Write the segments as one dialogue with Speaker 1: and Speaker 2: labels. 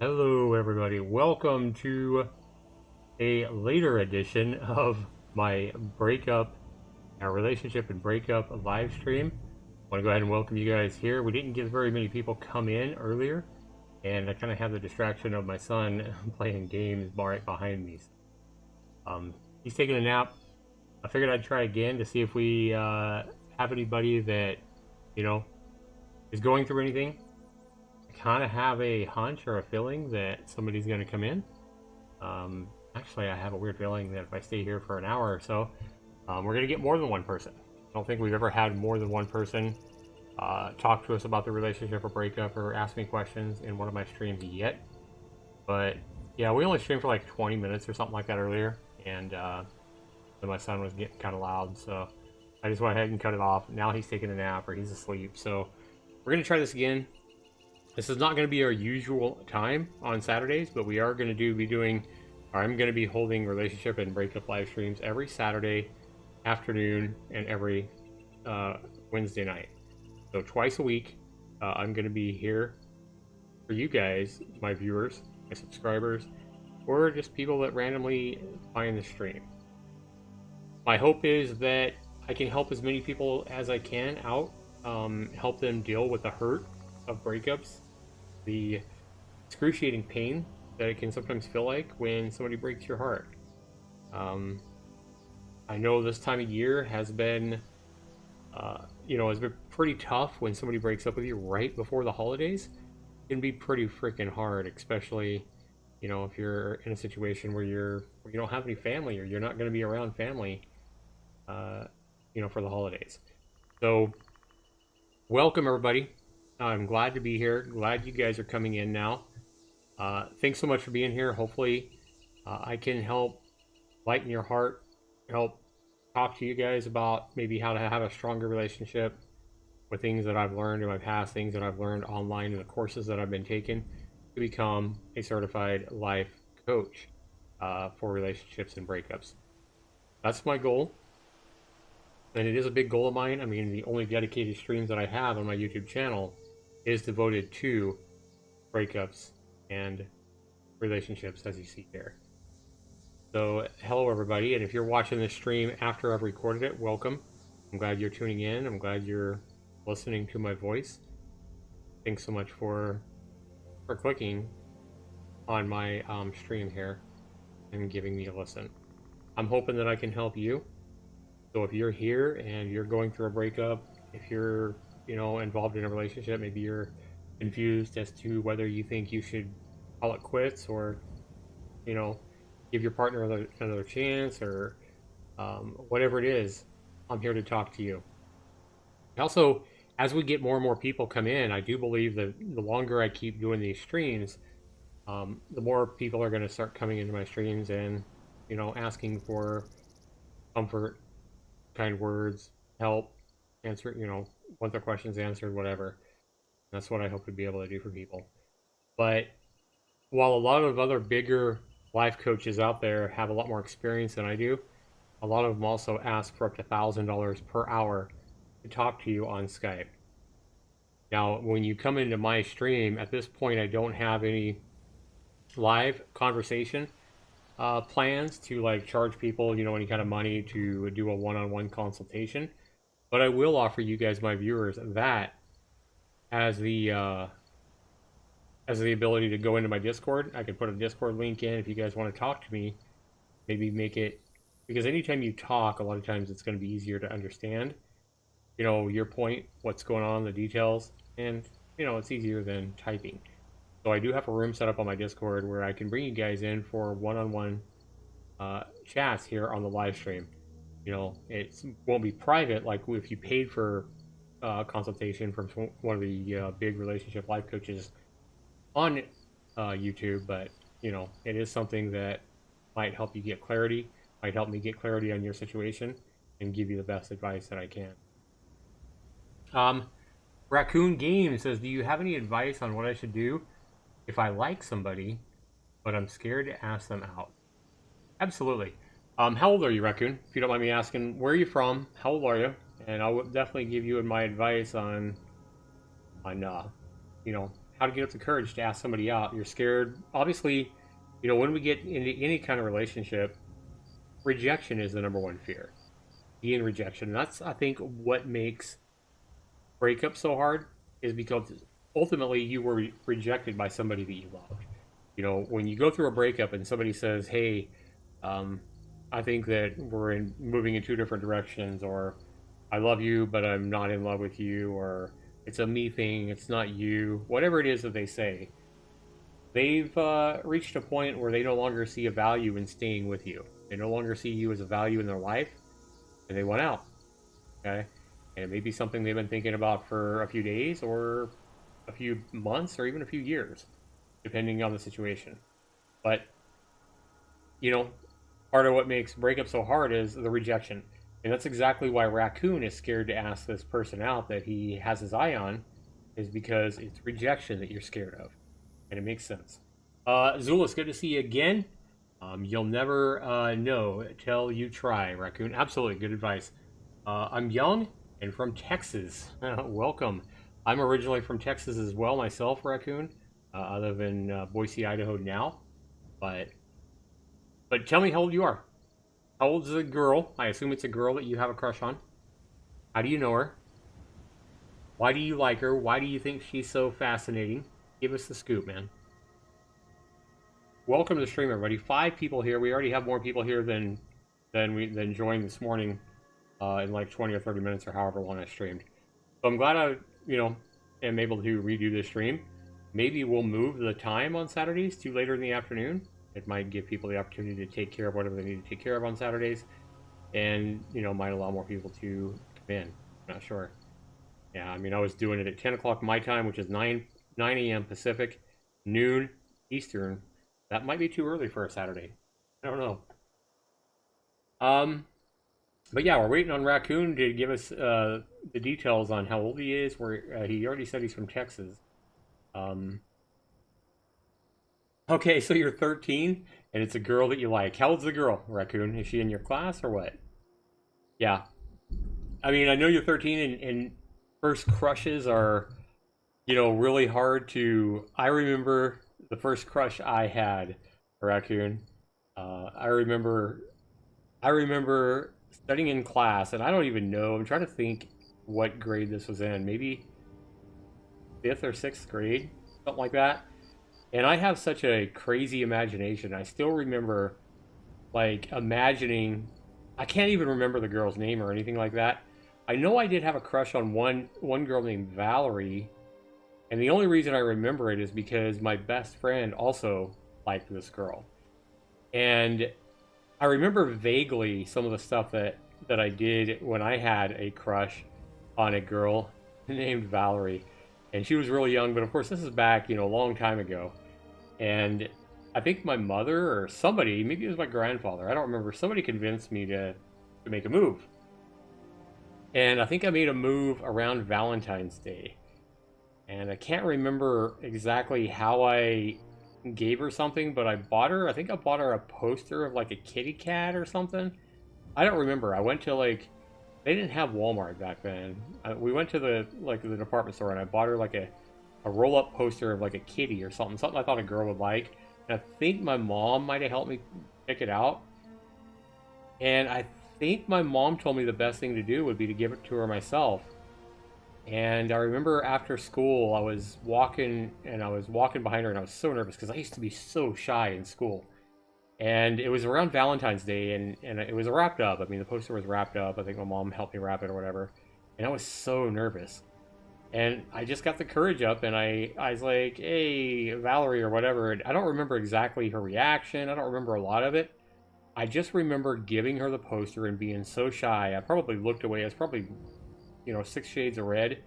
Speaker 1: Hello everybody, welcome to a later edition of my relationship and breakup live stream. I want to go ahead and welcome you guys here. We didn't get very many people come in earlier, and I kind of have the distraction of my son playing games right behind me. He's taking a nap. I figured I'd try again to see if we have anybody that, you know, is going through anything. I kind of have a hunch or a feeling that somebody's going to come in. Actually, I have a weird feeling that if I stay here for an hour or so, we're going to get more than one person. I don't think we've ever had more than one person talk to us about the relationship or breakup or ask me questions in one of my streams yet. But yeah, we only streamed for like 20 minutes or something like that earlier, and then my son was getting kind of loud, so I just went ahead and cut it off. Now he's taking a nap or he's asleep, so we're going to try this again. This is not going to be our usual time on Saturdays, but we are going to be doing, or I'm going to be holding relationship and breakup live streams every Saturday afternoon and every Wednesday night. So twice a week, I'm going to be here for you guys, my viewers, my subscribers, or just people that randomly find the stream. My hope is that I can help as many people as I can out, help them deal with the hurt of breakups, the excruciating pain that it can sometimes feel like when somebody breaks your heart. I know this time of year has been, has been pretty tough when somebody breaks up with you right before the holidays. It can be pretty freaking hard, especially, if you're in a situation where you don't have any family or you're not going to be around family, for the holidays. So, welcome everybody. I'm glad to be here. Glad you guys are coming in now. Thanks so much for being here. Hopefully, I can help lighten your heart, help talk to you guys about maybe how to have a stronger relationship with things that I've learned in my past, things that I've learned online in the courses that I've been taking to become a certified life coach for relationships and breakups. That's my goal. And it is a big goal of mine. I mean, the only dedicated streams that I have on my YouTube channel is devoted to breakups and relationships, as you see here. So, hello everybody, and if you're watching this stream after I've recorded it, welcome. I'm glad you're tuning in. I'm glad you're listening to my voice. Thanks so much for clicking on my stream here and giving me a listen. I'm hoping that I can help you. So if you're here and you're going through a breakup, if you're, involved in a relationship, maybe you're confused as to whether you think you should call it quits or, give your partner another chance or whatever it is, I'm here to talk to you. Also, as we get more and more people come in, I do believe that the longer I keep doing these streams, the more people are going to start coming into my streams and, asking for comfort, kind words, help, answer, want their questions answered, whatever. That's what I hope to be able to do for people. But while a lot of other bigger life coaches out there have a lot more experience than I do, a lot of them also ask for up to $1,000 per hour to talk to you on Skype. Now, when you come into my stream, at this point, I don't have any live conversation plans to like charge people, any kind of money to do a one-on-one consultation. But I will offer you guys, my viewers, that as the ability to go into my Discord. I can put a Discord link in if you guys want to talk to me. Maybe make it, because anytime you talk, a lot of times it's going to be easier to understand, your point, what's going on, the details, and, it's easier than typing. So I do have a room set up on my Discord where I can bring you guys in for one-on-one chats here on the live stream. It won't be private like if you paid for consultation from one of the big relationship life coaches on YouTube, but it is something that might help you get clarity, might help me get clarity on your situation, and give you the best advice that I can. Raccoon Game says, do you have any advice on what I should do if I like somebody, but I'm scared to ask them out? Absolutely. How old are you, Raccoon? If you don't mind me asking, where are you from? How old are you? And I will definitely give you my advice on how to get up the courage to ask somebody out. You're scared. Obviously, you know, when we get into any kind of relationship, rejection is the number one fear. Being rejection. And that's, I think, what makes breakup so hard is because ultimately you were rejected by somebody that you loved. You know, when you go through a breakup and somebody says, "Hey, um, I think that moving in two different directions," or "I love you, but I'm not in love with you," or "It's a me thing, it's not you," whatever it is that they say, they've reached a point where they no longer see a value in staying with you. They no longer see you as a value in their life, and they want out. Okay, and it may be something they've been thinking about for a few days, or a few months, or even a few years, depending on the situation. But you know, part of what makes breakup so hard is the rejection. And that's exactly why Raccoon is scared to ask this person out that he has his eye on, is because it's rejection that you're scared of. And it makes sense. Zula, it's good to see you again. You'll never know till you try, Raccoon. Absolutely, good advice. I'm young and from Texas. Welcome. I'm originally from Texas as well myself, Raccoon. I live in Boise, Idaho now. But tell me how old you are. How old is the girl? I assume it's a girl that you have a crush on. How do you know her? Why do you like her? Why do you think she's so fascinating? Give us the scoop, man. Welcome to the stream, everybody. 5 people here. We already have more people here than joined this morning in like 20 or 30 minutes or however long I streamed. So I'm glad I, am able to redo this stream. Maybe we'll move the time on Saturdays to later in the afternoon. It might give people the opportunity to take care of whatever they need to take care of on Saturdays, and might allow more people to come in. I'm not sure. Yeah, I mean, I was doing it at 10 o'clock my time, which is 9 a.m. Pacific, noon Eastern. That might be too early for a Saturday. I don't know. But yeah, we're waiting on Raccoon to give us the details on how old he is. Where he already said he's from Texas. Okay, so you're 13, and it's a girl that you like. How old's the girl, Raccoon? Is she in your class or what? Yeah. I mean, I know you're 13, and first crushes are, really hard to... I remember the first crush I had, Raccoon. I remember studying in class, and I don't even know. I'm trying to think what grade this was in. Maybe 5th or 6th grade, something like that. And I have such a crazy imagination. I still remember, like, imagining... I can't even remember the girl's name or anything like that. I know I did have a crush on one girl named Valerie. And the only reason I remember it is because my best friend also liked this girl. And I remember vaguely some of the stuff that I did when I had a crush on a girl named Valerie. And she was really young, but of course this is back, a long time ago. And I think my mother or somebody, maybe it was my grandfather, I don't remember, somebody convinced me to make a move. And I think I made a move around Valentine's Day. And I can't remember exactly how I gave her something, but I think I bought her a poster of like a kitty cat or something. I don't remember. I went to they didn't have Walmart back then. We went to the department store, and I bought her like a roll-up poster of like a kitty or something I thought a girl would like. And I think my mom might have helped me pick it out. And I think my mom told me the best thing to do would be to give it to her myself. And I remember after school, I was walking behind her, and I was so nervous because I used to be so shy in school. And it was around Valentine's Day, and it was wrapped up. I mean, the poster was wrapped up. I think my mom helped me wrap it or whatever. And I was so nervous. And I just got the courage up, and I was like, "Hey, Valerie," or whatever. And I don't remember exactly her reaction. I don't remember a lot of it. I just remember giving her the poster and being so shy. I probably looked away. I was probably, 6 shades of red.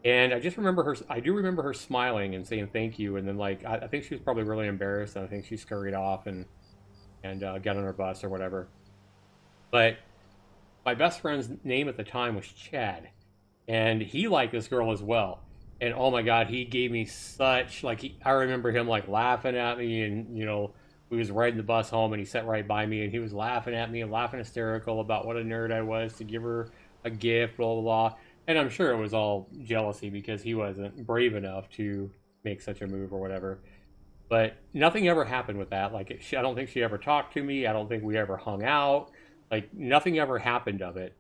Speaker 1: And I just remember her, I do remember her smiling and saying thank you. And then, I think she was probably really embarrassed, and I think she scurried off and got on her bus or whatever. But my best friend's name at the time was Chad. And he liked this girl as well. And oh my God, he gave me such, I remember him laughing at me, and, we was riding the bus home, and he sat right by me, and he was laughing at me and laughing hysterical about what a nerd I was to give her a gift, blah, blah, blah. And I'm sure it was all jealousy because he wasn't brave enough to make such a move or whatever. But nothing ever happened with that. Like, I don't think she ever talked to me. I don't think we ever hung out. Like, nothing ever happened of it.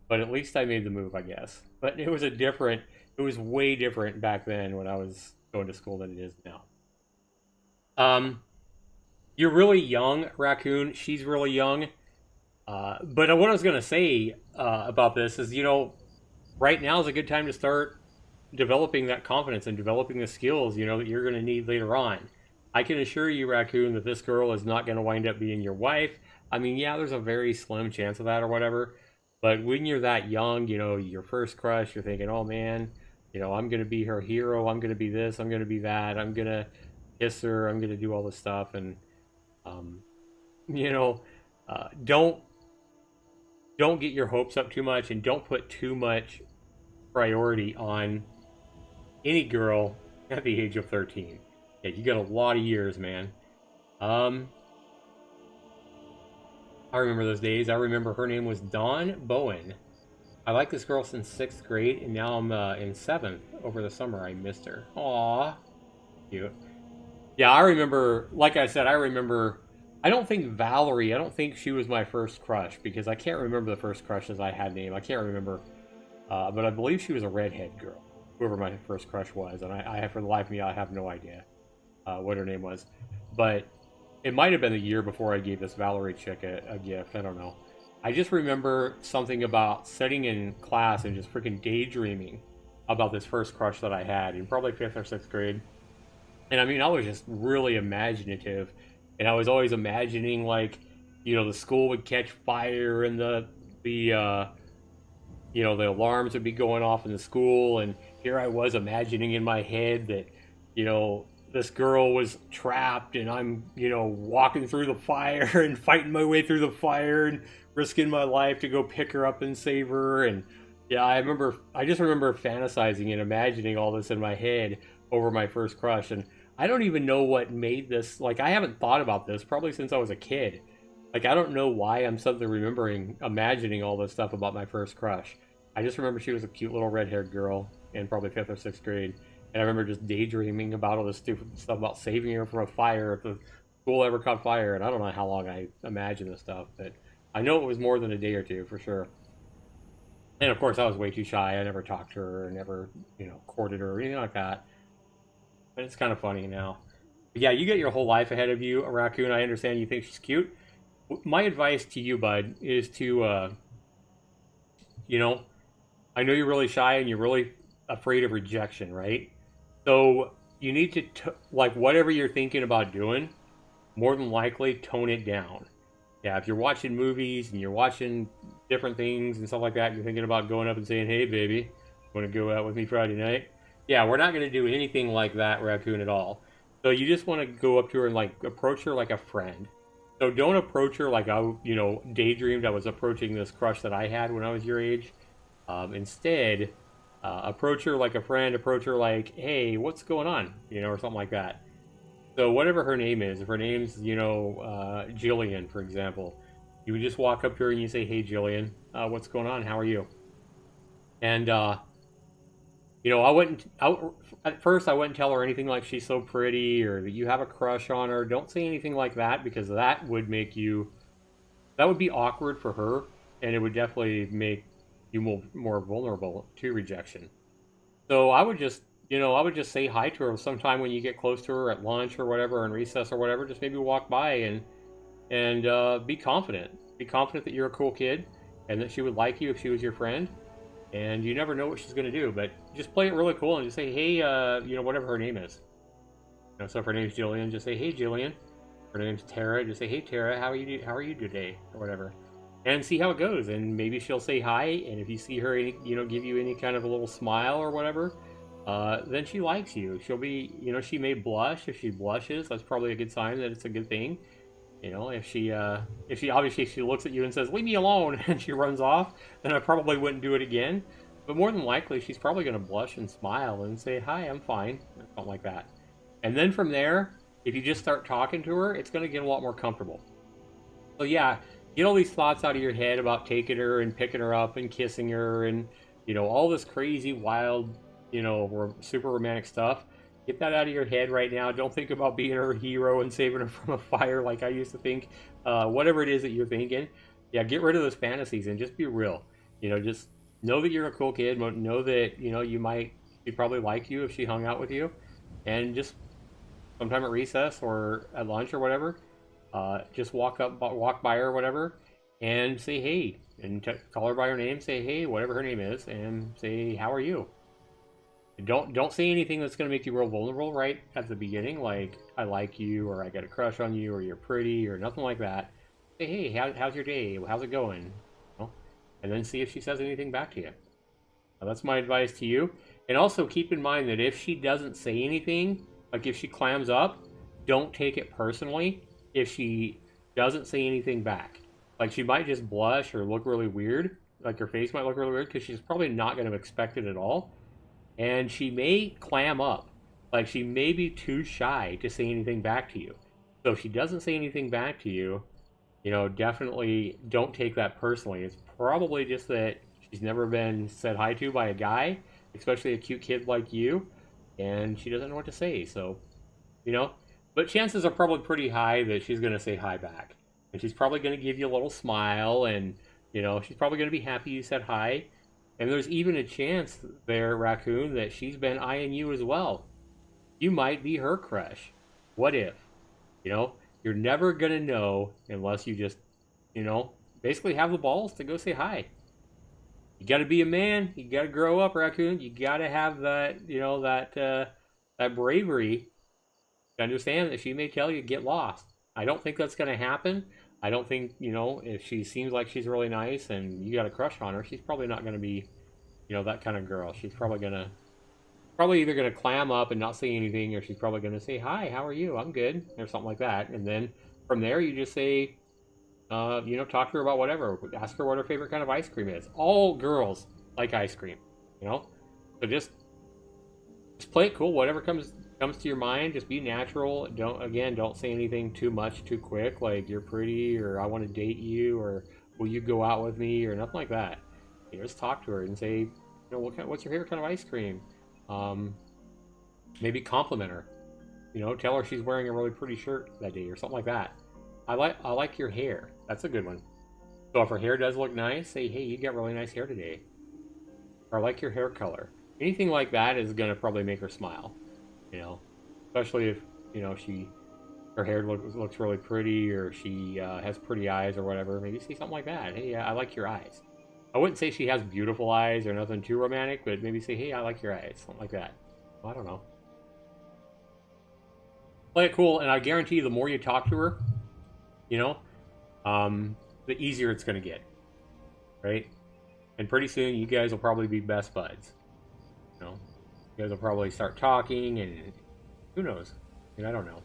Speaker 1: But at least I made the move, I guess. But it was way different back then when I was going to school than it is now. You're really young, Raccoon. She's really young. But what I was going to say about this is, right now is a good time to start developing that confidence and developing the skills, that you're going to need later on. I can assure you, Raccoon, that this girl is not going to wind up being your wife. I mean, yeah, there's a very slim chance of that or whatever. But when you're that young, your first crush, you're thinking, oh man, I'm going to be her hero. I'm going to be this. I'm going to be that. I'm going to kiss her. I'm going to do all this stuff. And, don't get your hopes up too much, and don't put too much priority on any girl at the age of 13. Yeah, you got a lot of years, man. I remember those days. I remember her name was Dawn Bowen. I liked this girl since 6th grade, and now I'm in 7th. Over the summer, I missed her. Aww. Cute. Yeah, I remember, like I said, I don't think she was my first crush, because I can't remember the first crushes I had named. I can't remember, but I believe she was a redhead girl, whoever my first crush was, and I for the life of me, I have no idea what her name was. But it might have been the year before I gave this Valerie chick a gift. I don't know. I just remember something about sitting in class and just freaking daydreaming about this first crush that I had in probably 5th or 6th grade. And I mean, I was just really imaginative. And I was always imagining, like, the school would catch fire and the alarms would be going off in the school. And here I was imagining in my head that, this girl was trapped and I'm, walking through the fire and fighting my way through the fire and risking my life to go pick her up and save her. And yeah, I just remember fantasizing and imagining all this in my head over my first crush. And I don't even know what made this, like, I haven't thought about this probably since I was a kid. Like, I don't know why I'm suddenly imagining all this stuff about my first crush. I just remember she was a cute little red-haired girl in probably 5th or 6th grade. And I remember just daydreaming about all this stupid stuff about saving her from a fire if the school ever caught fire. And I don't know how long I imagined this stuff, but I know it was more than a day or two for sure. And of course, I was way too shy. I never talked to her, never, courted her or anything like that. But it's kind of funny now. But yeah, you get your whole life ahead of you, a Raccoon. I understand you think she's cute. My advice to you, bud, is to, I know you're really shy and you're really afraid of rejection, right? So you need to, like, whatever you're thinking about doing, more than likely tone it down. Yeah, if you're watching movies and you're watching different things and stuff like that, you're thinking about going up and saying, hey, baby, want to go out with me Friday night? Yeah, we're not going to do anything like that, Raccoon, at all. So you just want to go up to her and, like, approach her like a friend. So don't approach her like I, daydreamed I was approaching this crush that I had when I was your age. Instead, approach her like a friend. Approach her like, hey, what's going on? Or something like that. So whatever her name is, if her name's, Jillian, for example, you would just walk up to her and you say, hey, Jillian, what's going on? How are you? And, at first I wouldn't tell her anything like she's so pretty or that you have a crush on her. Don't say anything like that, because that would be awkward for her, and it would definitely make you more vulnerable to rejection. So I would just say hi to her sometime when you get close to her at lunch or whatever, in recess or whatever. Just maybe walk by and be confident. Be confident that you're a cool kid and that she would like you if she was your friend. And you never know what she's going to do, but just play it really cool and just say, hey, whatever her name is. So if her name's Jillian, just say, hey, Jillian. If her name's Tara, just say, hey, Tara, how are you today? Or whatever. And see how it goes. And maybe she'll say hi. And if you see her, give you any kind of a little smile or whatever, then she likes you. She'll be, she may blush. If she blushes, that's probably a good sign that it's a good thing. If she obviously if she looks at you and says, leave me alone, and she runs off, then I probably wouldn't do it again. But more than likely, she's probably going to blush and smile and say, hi, I'm fine, something like that. And then from there, if you just start talking to her, it's going to get a lot more comfortable. So yeah, get all these thoughts out of your head about taking her and picking her up and kissing her and, all this crazy, wild, super romantic stuff. Get that out of your head right now. Don't think about being her hero and saving her from a fire like I used to think. Whatever it is that you're thinking, yeah, get rid of those fantasies and just be real. Just know that you're a cool kid. Know that she'd probably like you if she hung out with you, and just sometime at recess or at lunch or whatever, just walk by her or whatever, and say hey, and call her by her name. Say hey, whatever her name is, and say how are you. Don't say anything that's going to make you real vulnerable right at the beginning, like I like you or I got a crush on you or you're pretty or nothing like that. Say, hey, how's your day? How's it going? And then see if she says anything back to you. Now, that's my advice to you. And also keep in mind that if she doesn't say anything, like if she clams up, don't take it personally if she doesn't say anything back. Like she might just blush or look really weird. Like her face might look really weird because she's probably not going to expect it at all. And she may clam up. Like she may be too shy to say anything back to you. So if she doesn't say anything back to you, definitely don't take that personally. It's probably just that she's never been said hi to by a guy, especially a cute kid like you, and she doesn't know what to say. So, but chances are probably pretty high that she's going to say hi back. And she's probably going to give you a little smile, and, she's probably going to be happy you said hi. And there's even a chance there, Raccoon, that she's been eyeing you as well. You might be her crush. What if? You're never going to know unless you just, basically have the balls to go say hi. You got to be a man. You got to grow up, Raccoon. You got to have that, that bravery to understand that she may tell you get lost. I don't think that's going to happen. I don't think, if she seems like she's really nice and you got a crush on her, she's probably not going to be, that kind of girl. She's probably either going to clam up and not say anything, or she's probably going to say, hi, how are you? I'm good, or something like that. And then from there, you just say, talk to her about whatever. Ask her what her favorite kind of ice cream is. All girls like ice cream, So just play it cool. Whatever comes to your mind, just be natural. Don't say anything too much too quick, like you're pretty or I want to date you or will you go out with me or nothing like that. Just talk to her and say, what's your favorite kind of ice cream? Maybe compliment her. Tell her she's wearing a really pretty shirt that day or something like that. I like your hair. That's a good one. So if her hair does look nice, say, hey, you got really nice hair today. Or I like your hair color. Anything like that is going to probably make her smile. Especially if, her hair looks really pretty or she has pretty eyes or whatever. Maybe say something like that. Hey, I like your eyes. I wouldn't say she has beautiful eyes or nothing too romantic, but maybe say, hey, I like your eyes. Something like that. Well, I don't know. Play it cool, and I guarantee you the more you talk to her, the easier it's going to get. Right? And pretty soon, you guys will probably be best buds. You guys will probably start talking, and who knows? I don't know.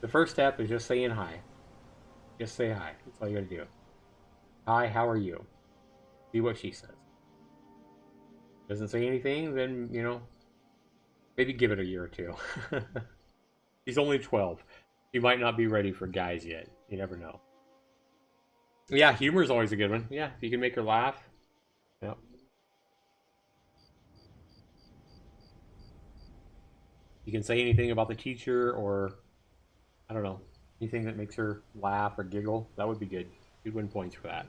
Speaker 1: The first step is just saying hi. Just say hi. That's all you got to do. Hi, how are you? See what she says. Doesn't say anything, then, maybe give it a year or two. She's only 12. She might not be ready for guys yet. You never know. Yeah, humor is always a good one. Yeah, if you can make her laugh. Yep. You can say anything about the teacher or, I don't know, anything that makes her laugh or giggle. That would be good. You'd win points for that.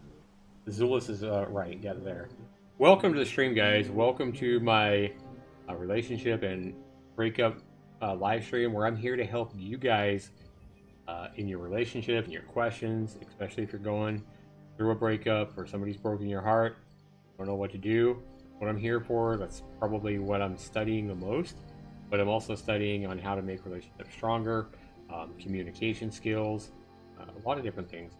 Speaker 1: Zulus is right. Got it there. Welcome to the stream, guys. Welcome to my relationship and breakup live stream where I'm here to help you guys in your relationship and your questions, especially if you're going through a breakup or somebody's broken your heart, don't know what to do. What I'm here for, that's probably what I'm studying the most, but I'm also studying on how to make relationships stronger, communication skills, a lot of different things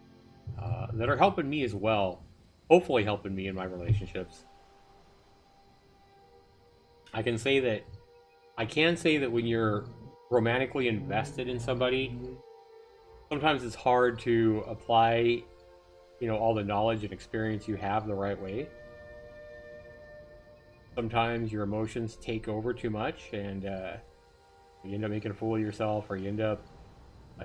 Speaker 1: that are helping me as well, hopefully helping me in my relationships. I can say that when you're romantically invested in somebody, sometimes it's hard to apply, all the knowledge and experience you have the right way. Sometimes your emotions take over too much and you end up making a fool of yourself, or you end up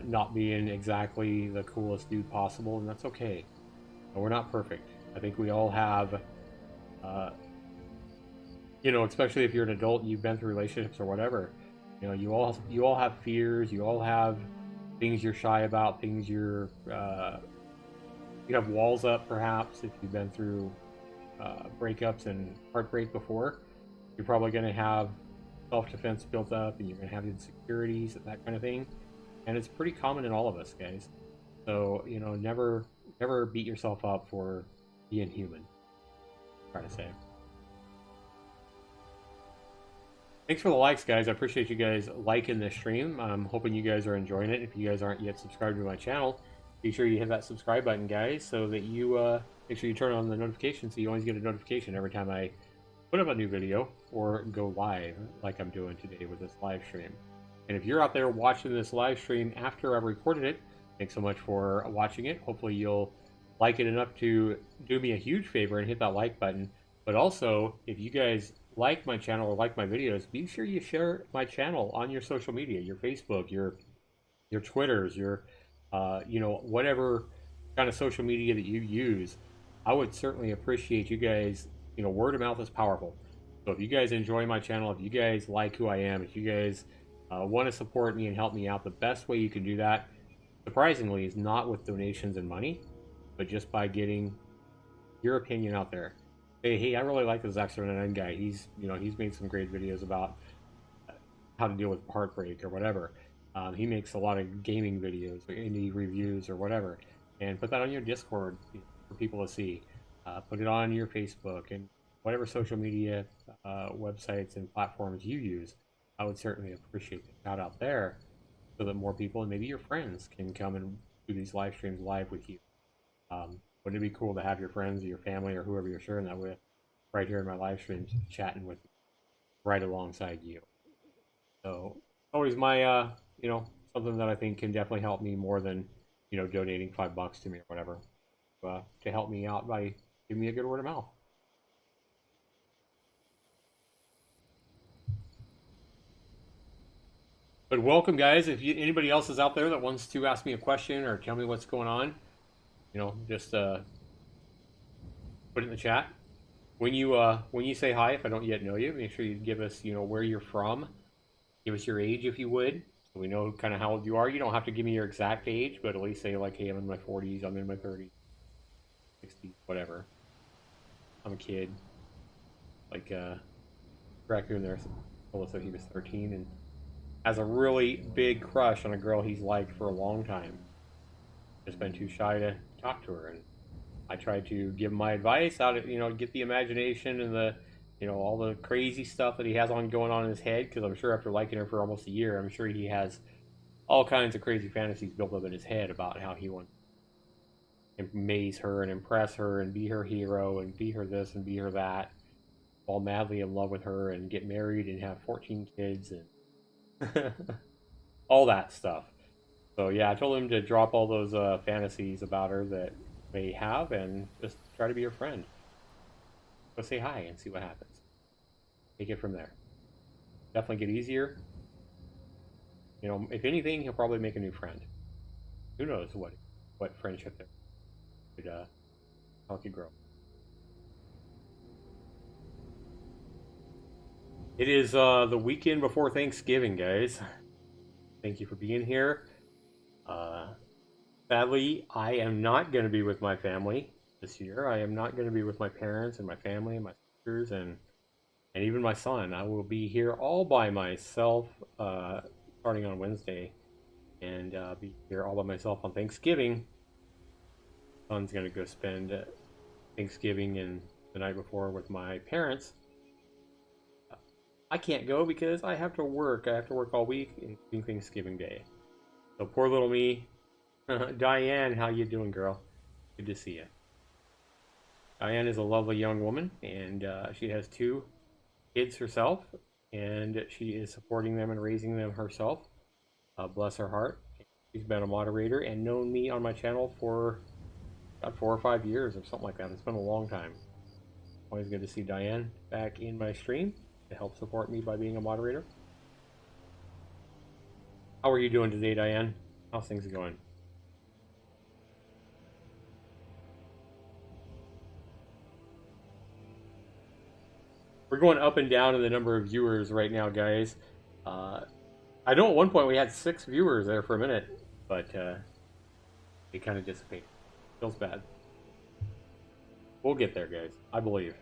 Speaker 1: not being exactly the coolest dude possible, and that's okay. We're not perfect. I think we all have You know, especially if you're an adult and you've been through relationships or whatever. You know, you all have fears. You all have things you're shy about. Things you have walls up, perhaps, if you've been through breakups and heartbreak before. You're probably going to have self-defense built up, and you're going to have insecurities and that kind of thing. And it's pretty common in all of us, guys. So, you know, never beat yourself up for being human. Try to say. Thanks for the likes, guys. I appreciate you guys liking this stream. I'm hoping you guys are enjoying it. If you guys aren't yet subscribed to my channel, be sure you hit that subscribe button, guys, so that you make sure you turn on the notifications so you always get a notification every time I put up a new video or go live, like I'm doing today with this live stream. And if you're out there watching this live stream after I've recorded it, thanks so much for watching it. Hopefully you'll like it enough to do me a huge favor and hit that like button. But also, if you guys like my channel or like my videos, be sure you share my channel on your social media, your Facebook, your Twitters, your you know, whatever kind of social media that you use. I would certainly appreciate you guys. You know, word of mouth is powerful. So if you guys enjoy my channel, if you guys like who I am, if you guys want to support me and help me out, the best way you can do that, surprisingly, is not with donations and money, but just by getting your opinion out there. Hey, I really like the Zaxtorian guy. He's made some great videos about how to deal with heartbreak or whatever. He makes a lot of gaming videos or indie reviews or whatever, and put that on your Discord for people to see. Put it on your Facebook and whatever social media websites and platforms you use. I would certainly appreciate the shout out there, so that more people and maybe your friends can come and do these live streams live with you. Wouldn't it be cool to have your friends or your family or whoever you're sharing that with right here in my live streams chatting with me right alongside you? So always my you know, something that I think can definitely help me more than, you know, donating $5 to me or whatever, to help me out by giving me a good word of mouth. But welcome, guys. If anybody else is out there that wants to ask me a question or tell me what's going on, you know, just put it in the chat. When you say hi, if I don't yet know you, make sure you give us, you know, where you're from. Give us your age if you would, so we know kind of how old you are. You don't have to give me your exact age, but at least say like, hey, I'm in my 40s, I'm in my 30s, 60s, whatever. I'm a kid. Like Raccoon there told us that he was 13 and has a really big crush on a girl he's liked for a long time. Just been too shy to talk to her, and I tried to give him my advice, how to, you know, get the imagination and the, you know, all the crazy stuff that he has going on in his head, because I'm sure after liking her for almost a year, I'm sure he has all kinds of crazy fantasies built up in his head about how he wants to amaze her and impress her and be her hero and be her this and be her that, fall madly in love with her and get married and have 14 kids and all that stuff. So yeah, I told him to drop all those fantasies about her that may have and just try to be her friend. Go say hi and see what happens. Take it from there. Definitely get easier. You know, if anything, he'll probably make a new friend. Who knows what friendship there could help you grow. It is the weekend before Thanksgiving, guys. Thank you for being here. Sadly, I am not going to be with my family this year. I am not going to be with my parents and my family and my sisters and even my son. I will be here all by myself starting on Wednesday and be here all by myself on Thanksgiving. Son's going to go spend Thanksgiving and the night before with my parents. I can't go because I have to work. I have to work all week, including Thanksgiving Day. So poor little me. Diane, how you doing, girl? Good to see you. Diane is a lovely young woman, and she has 2 kids herself, and she is supporting them and raising them herself. Bless her heart. She's been a moderator and known me on my channel for about 4 or 5 years or something like that. It's been a long time. Always good to see Diane back in my stream to help support me by being a moderator. How are you doing today, Diane? How's things going? we're going up and down in the number of viewers right now, guys. I know at one point we had 6 viewers there for a minute, but it kind of dissipated. Feels bad. We'll get there, guys. I believe.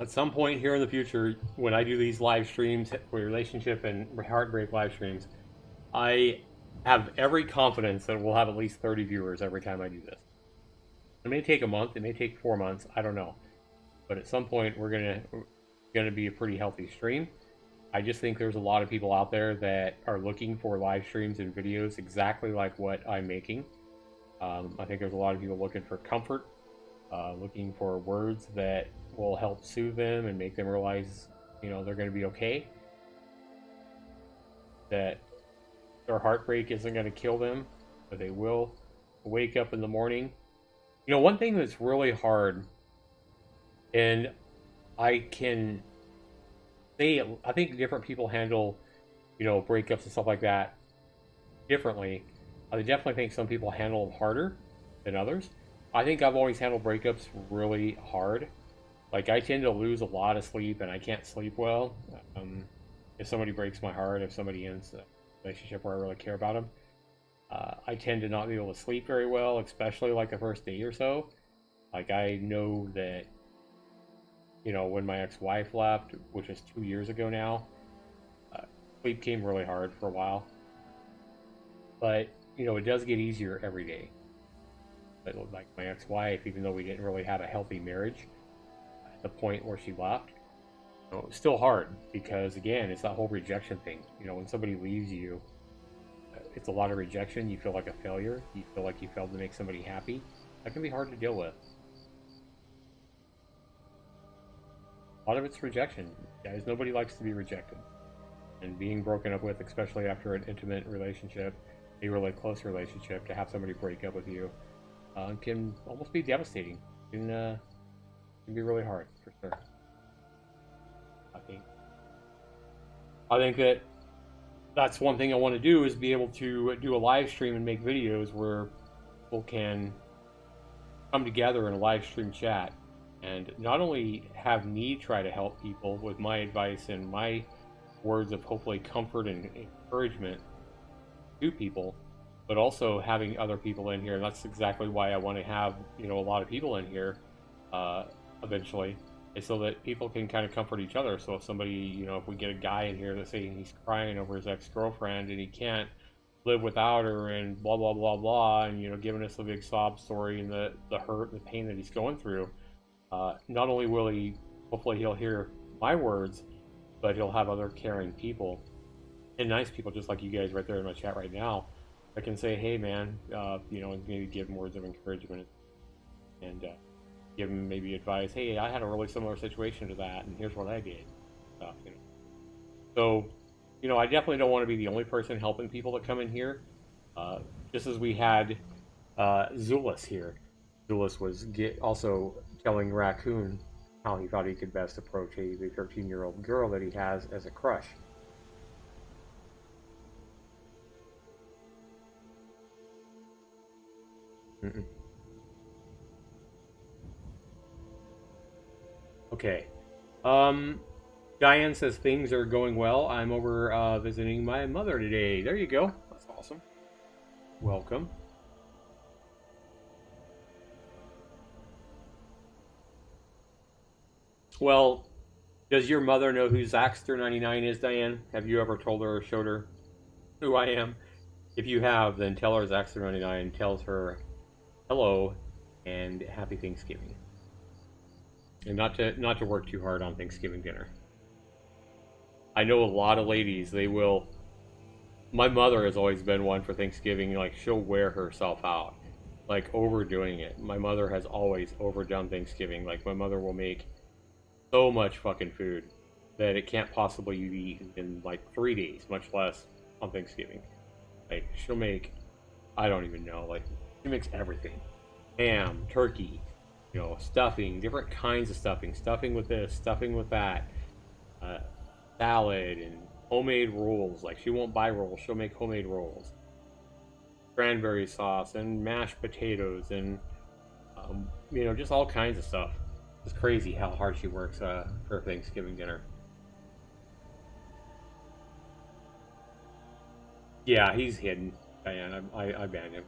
Speaker 1: At some point here in the future, when I do these live streams, relationship and heartbreak live streams, I have every confidence that we'll have at least 30 viewers every time I do this. It may take a month, it may take 4 months, I don't know. But at some point, we're gonna be a pretty healthy stream. I just think there's a lot of people out there that are looking for live streams and videos exactly like what I'm making. I think there's a lot of people looking for comfort, looking for words that will help soothe them and make them realize, you know, they're going to be okay. That their heartbreak isn't going to kill them, but they will wake up in the morning. You know, one thing that's really hard, and I can say, I think different people handle, you know, breakups and stuff like that differently. I definitely think some people handle them harder than others. I think I've always handled breakups really hard. Like, I tend to lose a lot of sleep, and I can't sleep well. If somebody breaks my heart, if somebody ends a relationship where I really care about them, I tend to not be able to sleep very well, especially like the first day or so. Like, I know that, you know, when my ex-wife left, which is 2 years ago now, sleep came really hard for a while. But, you know, it does get easier every day. But like my ex-wife, even though we didn't really have a healthy marriage, the point where she left, you know, it was still hard because, again, it's that whole rejection thing. You know, when somebody leaves you, it's a lot of rejection. You feel like a failure. You feel like you failed to make somebody happy. That can be hard to deal with. A lot of it's rejection, guys. Nobody likes to be rejected. And being broken up with, especially after an intimate relationship, a really close relationship, to have somebody break up with you can almost be devastating. Can be really hard, for sure. I think that's one thing I want to do, is be able to do a live stream and make videos where people can come together in a live stream chat and not only have me try to help people with my advice and my words of hopefully comfort and encouragement to people, but also having other people in here. And that's exactly why I want to have, you know, a lot of people in here eventually, is so that people can kind of comfort each other. So if somebody, you know, if we get a guy in here that's saying he's crying over his ex-girlfriend and he can't live without her and blah blah blah blah, and, you know, giving us a big sob story and the hurt and the pain that he's going through, not only will he, hopefully he'll hear my words, but he'll have other caring people and nice people just like you guys right there in my chat right now. I can say, hey man, you know, and maybe give him words of encouragement and give him maybe advice. Hey, I had a really similar situation to that, and here's what I did. You know. So, you know, I definitely don't want to be the only person helping people that come in here. Just as we had Zulus here. Zulus was also telling Raccoon how he thought he could best approach the 13-year-old girl that he has as a crush. Okay. Diane says things are going well. I'm over visiting my mother today. There you go. That's awesome. Welcome. Well, does your mother know who Zaxtor99 is, Diane? Have you ever told her or showed her who I am? If you have, then tell her Zaxtor99 tells her hello and happy Thanksgiving. And not to work too hard on Thanksgiving dinner. I know a lot of ladies, they will. My mother has always been one for Thanksgiving, like, she'll wear herself out, like overdoing it. My mother has always overdone Thanksgiving. Like, my mother will make so much fucking food that it can't possibly be eaten in like 3 days, much less on Thanksgiving. Like, she'll make, I don't even know, like, she makes everything. Ham, turkey, you know, stuffing, different kinds of stuffing, stuffing with this, stuffing with that, salad, and homemade rolls. Like, she won't buy rolls, she'll make homemade rolls. Cranberry sauce, and mashed potatoes, and You know, just all kinds of stuff. It's crazy how hard she works for Thanksgiving dinner. Yeah, he's hidden. Diane, I banned him.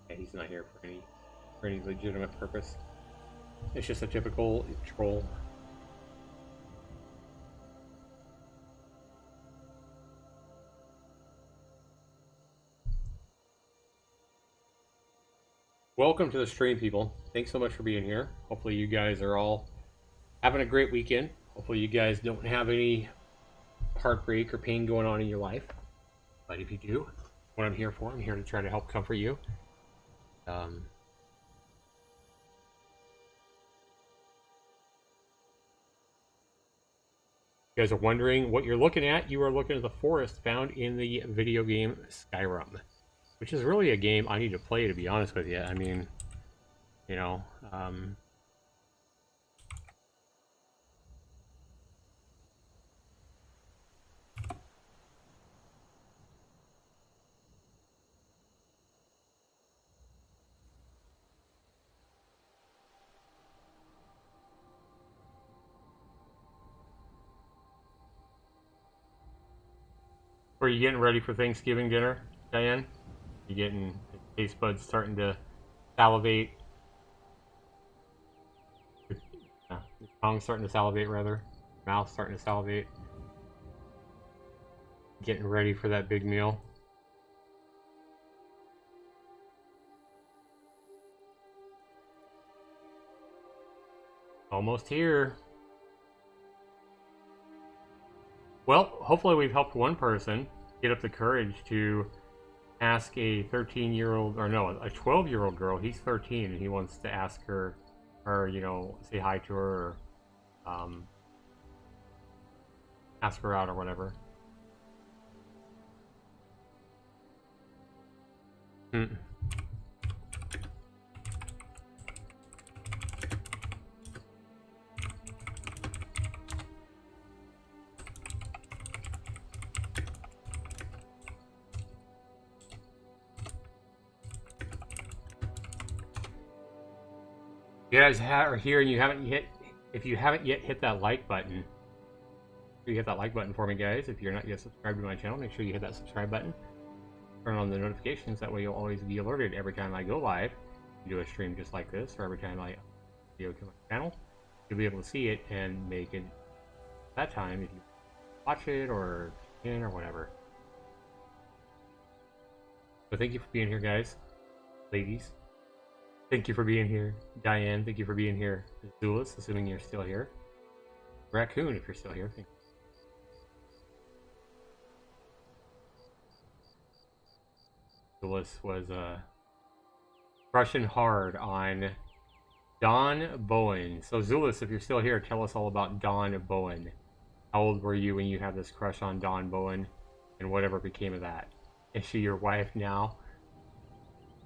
Speaker 1: Yeah, he's not here for any legitimate purpose. It's just a typical troll. Welcome to the stream, people. Thanks so much for being here. Hopefully you guys are all having a great weekend. Hopefully you guys don't have any heartbreak or pain going on in your life. But if you do, what I'm here for, I'm here to try to help comfort you. You guys are wondering what you're looking at. You are looking at the forest found in the video game Skyrim, which is really a game I need to play, to be honest with you. I mean, you know, are you getting ready for Thanksgiving dinner, Diane? You getting taste buds starting to salivate? Your tongue starting to salivate, rather. Mouth starting to salivate. Getting ready for that big meal. Almost here. Well, hopefully we've helped one person get up the courage to ask a 13-year-old, or no, a 12-year-old girl. He's 13 and he wants to ask her, or, you know, say hi to her, or ask her out or whatever. You guys are here and you haven't yet, if you haven't yet hit that like button, you hit that like button for me, guys. If you're not yet subscribed to my channel, make sure you hit that subscribe button. Turn on the notifications, that way you'll always be alerted every time I go live, do a stream just like this, or every time I video to my channel. You'll be able to see it and make it that time if you watch it or in or whatever. So thank you for being here, guys, ladies. Thank you for being here. Diane, thank you for being here. Zulus, assuming you're still here. Raccoon, if you're still here. Thank you. Zulus was crushing hard on Don Bowen. So Zulus, if you're still here, tell us all about Don Bowen. How old were you when you had this crush on Don Bowen, and whatever became of that? Is she your wife now?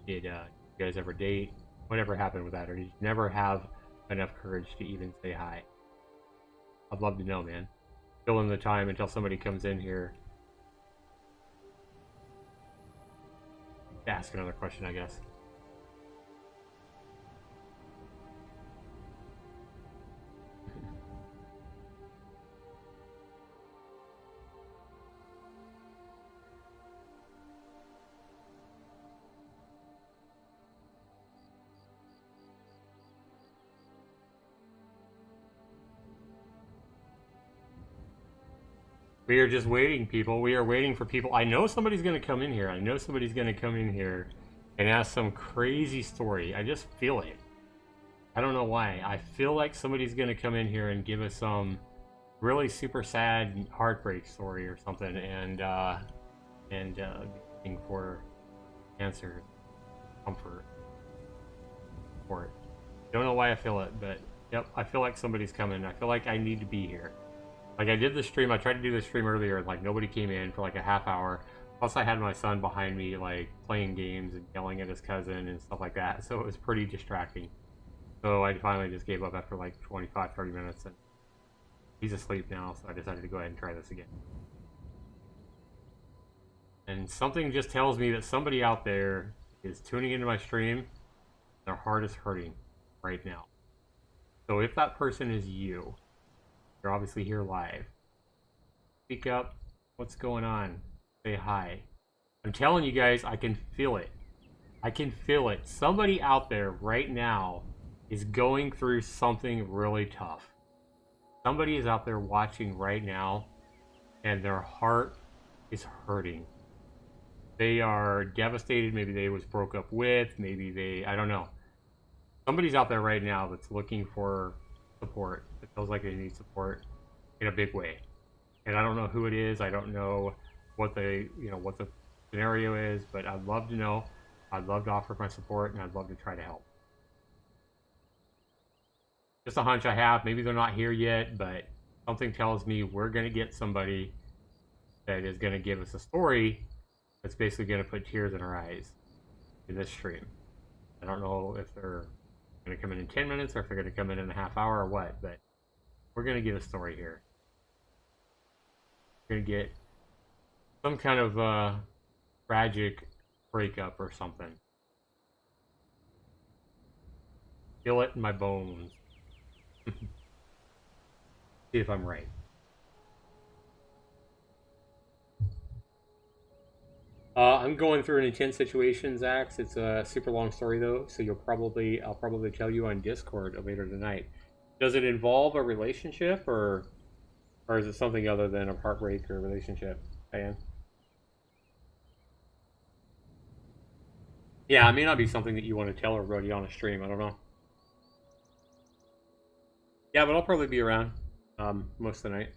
Speaker 1: Did you guys ever date? Whatever happened with that, or did you never have enough courage to even say hi? I'd love to know, man. Fill in the time until somebody comes in here to ask another question, I guess. We are just waiting, people. We are waiting for people. I know somebody's going to come in here. I know somebody's going to come in here and ask some crazy story. I just feel it. I don't know why. I feel like somebody's going to come in here and give us some really super sad heartbreak story or something, and looking for answers, comfort, support. Don't know why I feel it, but yep, I feel like somebody's coming. I feel like I need to be here. Like, I did the stream, I tried to do the stream earlier, and like nobody came in for like a half hour. Plus I had my son behind me, like, playing games and yelling at his cousin and stuff like that, so it was pretty distracting. So I finally just gave up after like 25-30 minutes, and he's asleep now, so I decided to go ahead and try this again. And something just tells me that somebody out there is tuning into my stream Their heart is hurting right now. So if that person is you, you're obviously here live. Speak up. What's going on? Say hi. I'm telling you guys, I can feel it. I can feel it. Somebody out there right now is going through something really tough. Somebody is out there watching right now, and their heart is hurting. They are devastated. Maybe they was broke up with. Maybe I don't know. Somebody's out there right now that's looking for support. It feels like they need support in a big way. And I don't know who it is. I don't know what what the scenario is, but I'd love to know. I'd love to offer my support, and I'd love to try to help. Just a hunch I have. Maybe they're not here yet, but something tells me we're going to get somebody that is going to give us a story that's basically going to put tears in our eyes in this stream. I don't know if they're going to come in 10 minutes or if they're going to come in a half hour or what, but we're going to get a story here. We're going to get some kind of tragic breakup or something. Feel it in my bones. See if I'm right. I'm going through an intense situation, Zax. It's a super long story though, so I'll probably tell you on Discord later tonight. Does it involve a relationship or is it something other than a heartbreak or a relationship, Diane? Yeah, it may not be something that you want to tell everybody on a stream. I don't know. Yeah, but I'll probably be around most of the night.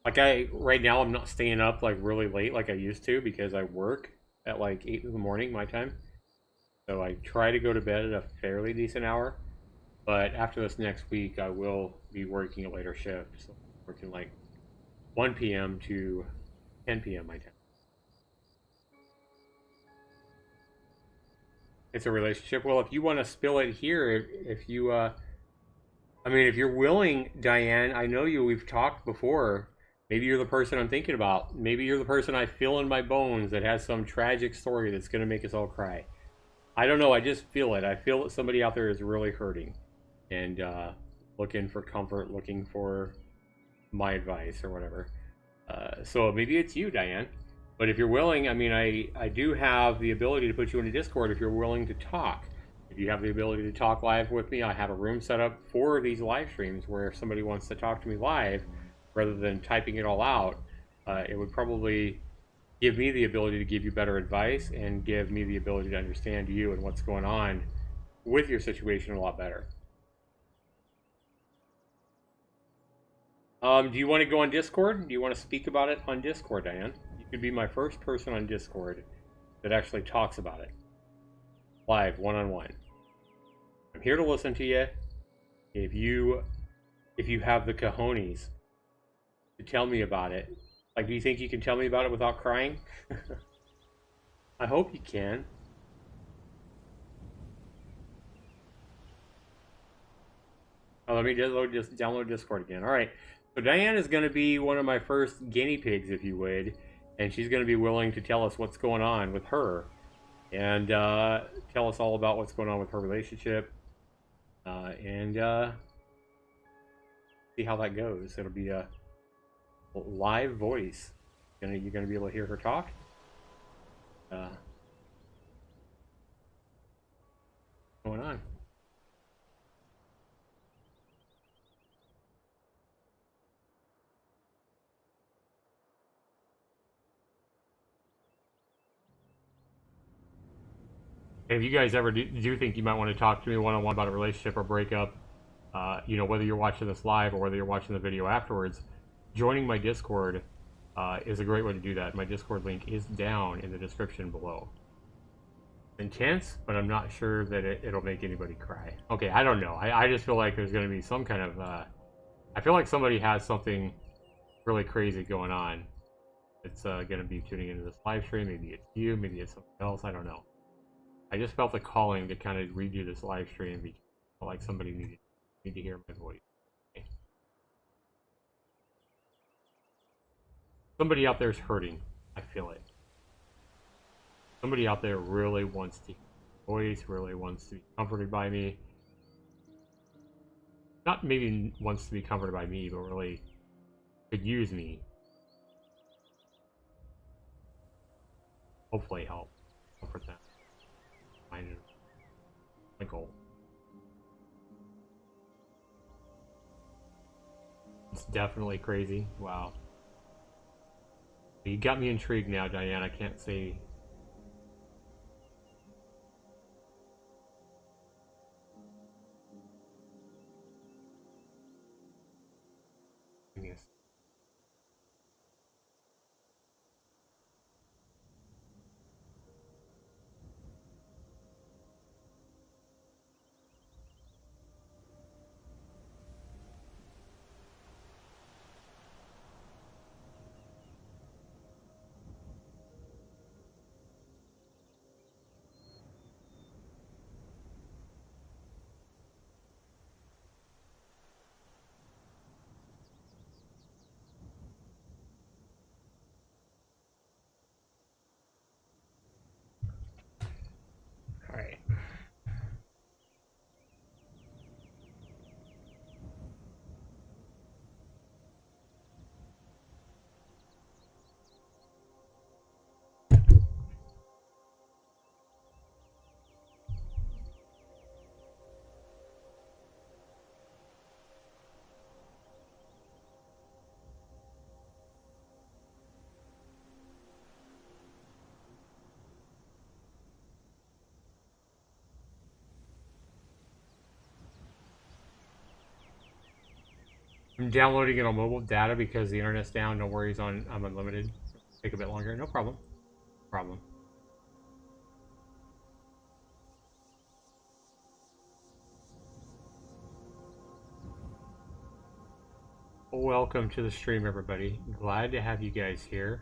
Speaker 1: Like right now, I'm not staying up like really late like I used to because I work at like 8 in the morning my time. So I try to go to bed at a fairly decent hour. But after this next week, I will be working a later shift. So working like 1 p.m. to 10 p.m. my time. It's a relationship. Well, if you want to spill it here, if you, I mean, if you're willing, Diane, I know you, we've talked before. Maybe you're the person I'm thinking about. Maybe you're the person I feel in my bones that has some tragic story that's going to make us all cry. I don't know. I just feel it. I feel that somebody out there is really hurting and looking for comfort, looking for my advice or whatever. So maybe it's you, Diane. But if you're willing, I mean, I do have the ability to put you in a Discord if you're willing to talk. If you have the ability to talk live with me, I have a room set up for these live streams where if somebody wants to talk to me live, rather than typing it all out, it would probably give me the ability to give you better advice and give me the ability to understand you and what's going on with your situation a lot better. Do you want to go on Discord? Do you want to speak about it on Discord, Diane? You could be my first person on Discord that actually talks about it. Live, one-on-one. I'm here to listen to you. If you have the cojones to tell me about it, like, do you think you can tell me about it without crying? I hope you can. Oh, let me just download Discord again. All right. So Diane is going to be one of my first guinea pigs, if you would, and she's going to be willing to tell us what's going on with her and tell us all about what's going on with her relationship and see how that goes. It'll be a live voice. You're going to be able to hear her talk. What's going on? If you guys ever do think you might want to talk to me one-on-one about a relationship or breakup, whether you're watching this live or whether you're watching the video afterwards, joining my Discord is a great way to do that. My Discord link is down in the description below. Intense, but I'm not sure that it'll make anybody cry. Okay, I don't know. I just feel like there's going to be some kind of... I feel like somebody has something really crazy going on. It's going to be tuning into this live stream. Maybe it's you, maybe it's something else. I don't know. I just felt the calling to kind of redo this live stream because I felt like somebody needed to hear my voice. Okay. Somebody out there is hurting. I feel it. somebody out there really wants to hear my voice, really wants to be comforted by me. Not maybe wants to be comforted by me, but really could use me. Hopefully help comfort them. Find my goal. It's definitely crazy. Wow. You got me intrigued now, Diane. I can't say. Yes. All right. I'm downloading it on mobile data because the internet's down. No worries on I'm unlimited. Take a bit longer. No problem. Problem. Welcome to the stream, everybody. Glad to have you guys here.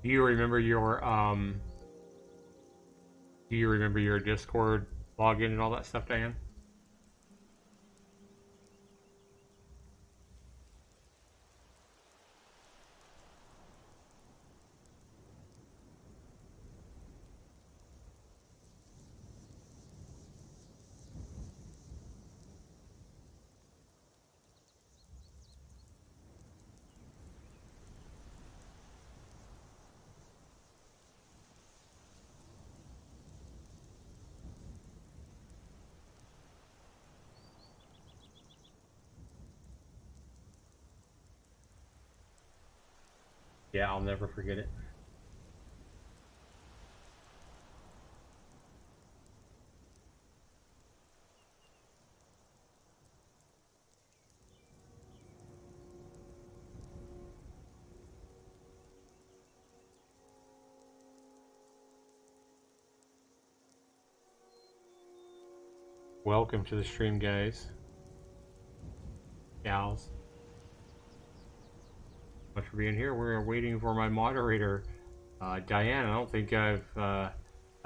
Speaker 1: Do you remember your Discord login and all that stuff, Diane? Yeah, I'll never forget it. Welcome to the stream, guys. Gals. Much for being here. We're waiting for my moderator, Diane. I don't think I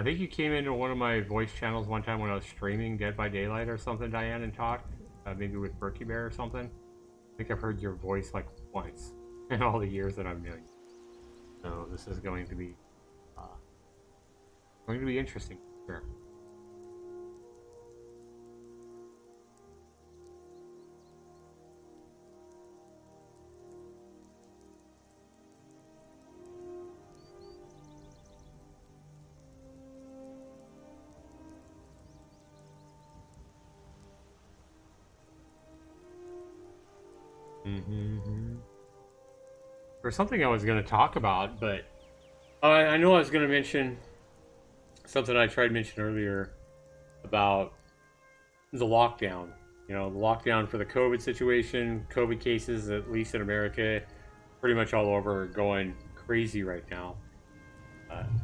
Speaker 1: think you came into one of my voice channels one time when I was streaming Dead by Daylight or something, Diane, and talked. Maybe with Berkey Bear or something. I think I've heard your voice like once in all the years that I've known you. So this is going to be interesting. Sure. There's something I was going to talk about, but I know I was going to mention something I tried to mention earlier about the lockdown You know, the lockdown for the COVID situation, COVID cases, at least in America, pretty much all over, are going crazy right now.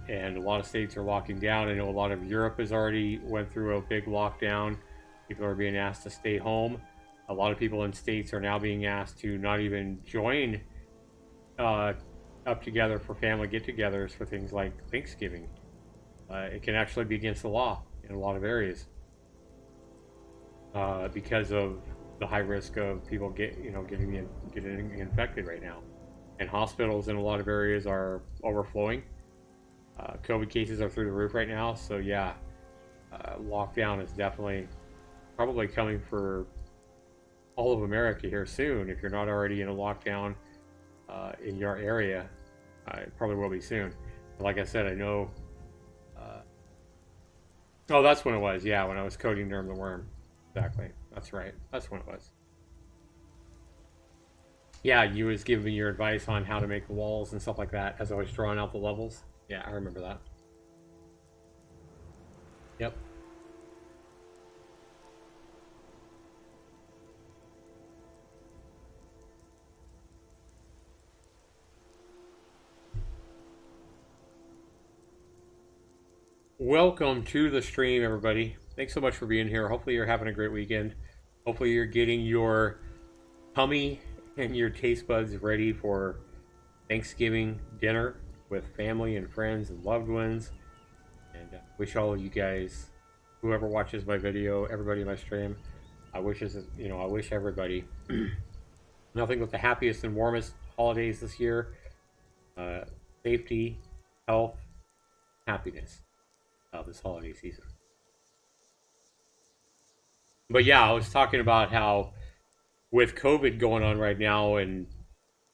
Speaker 1: And a lot of states are locking down. I know a lot of Europe has already went through a big lockdown. People are being asked to stay home. A lot of people in states are now being asked to not even join up together for family get-togethers for things like Thanksgiving. It can actually be against the law in a lot of areas because of the high risk of people getting infected right now. And hospitals in a lot of areas are overflowing. COVID cases are through the roof right now, so yeah, lockdown is definitely probably coming for all of America here soon. If you're not already in a lockdown in your area, it probably will be soon. Like I said, I know. Oh, that's when it was. Yeah, when I was coding Nerm the Worm. Exactly. That's right. That's when it was. Yeah, you was giving me your advice on how to make the walls and stuff like that as I was drawing out the levels. Yeah, I remember that. Yep. Welcome to the stream, everybody. Thanks so much for being here. Hopefully you're having a great weekend. Hopefully you're getting your tummy and your taste buds ready for Thanksgiving dinner with family and friends and loved ones. And wish all of you guys, whoever watches my video, everybody in my stream, I wish everybody nothing but the happiest and warmest holidays this year. Safety, health, happiness this holiday season. But yeah, I was talking about how with COVID going on right now, and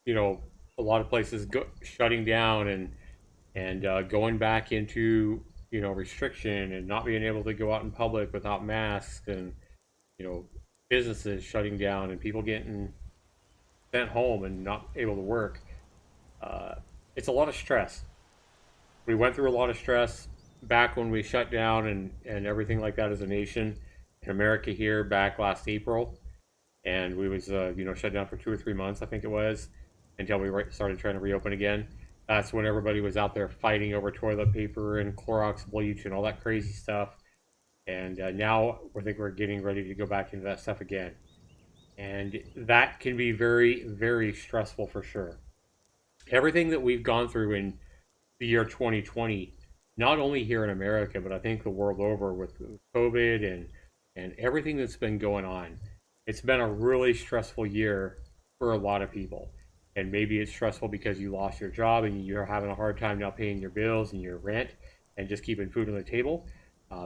Speaker 1: a lot of places shutting down and going back into restriction and not being able to go out in public without masks, and businesses shutting down and people getting sent home and not able to work. It's a lot of stress. We went through a lot of stress back when we shut down and everything like that as a nation in America here back last April, and we was shut down for 2 or 3 months, I think it was, until we started trying to reopen again. That's when everybody was out there fighting over toilet paper and Clorox bleach and all that crazy stuff. And now I think we're getting ready to go back into that stuff again. And that can be very, very stressful for sure. Everything that we've gone through in the year 2020, not only here in America, but I think the world over with COVID and everything that's been going on, it's been a really stressful year for a lot of people. And maybe it's stressful because you lost your job and you're having a hard time now paying your bills and your rent and just keeping food on the table.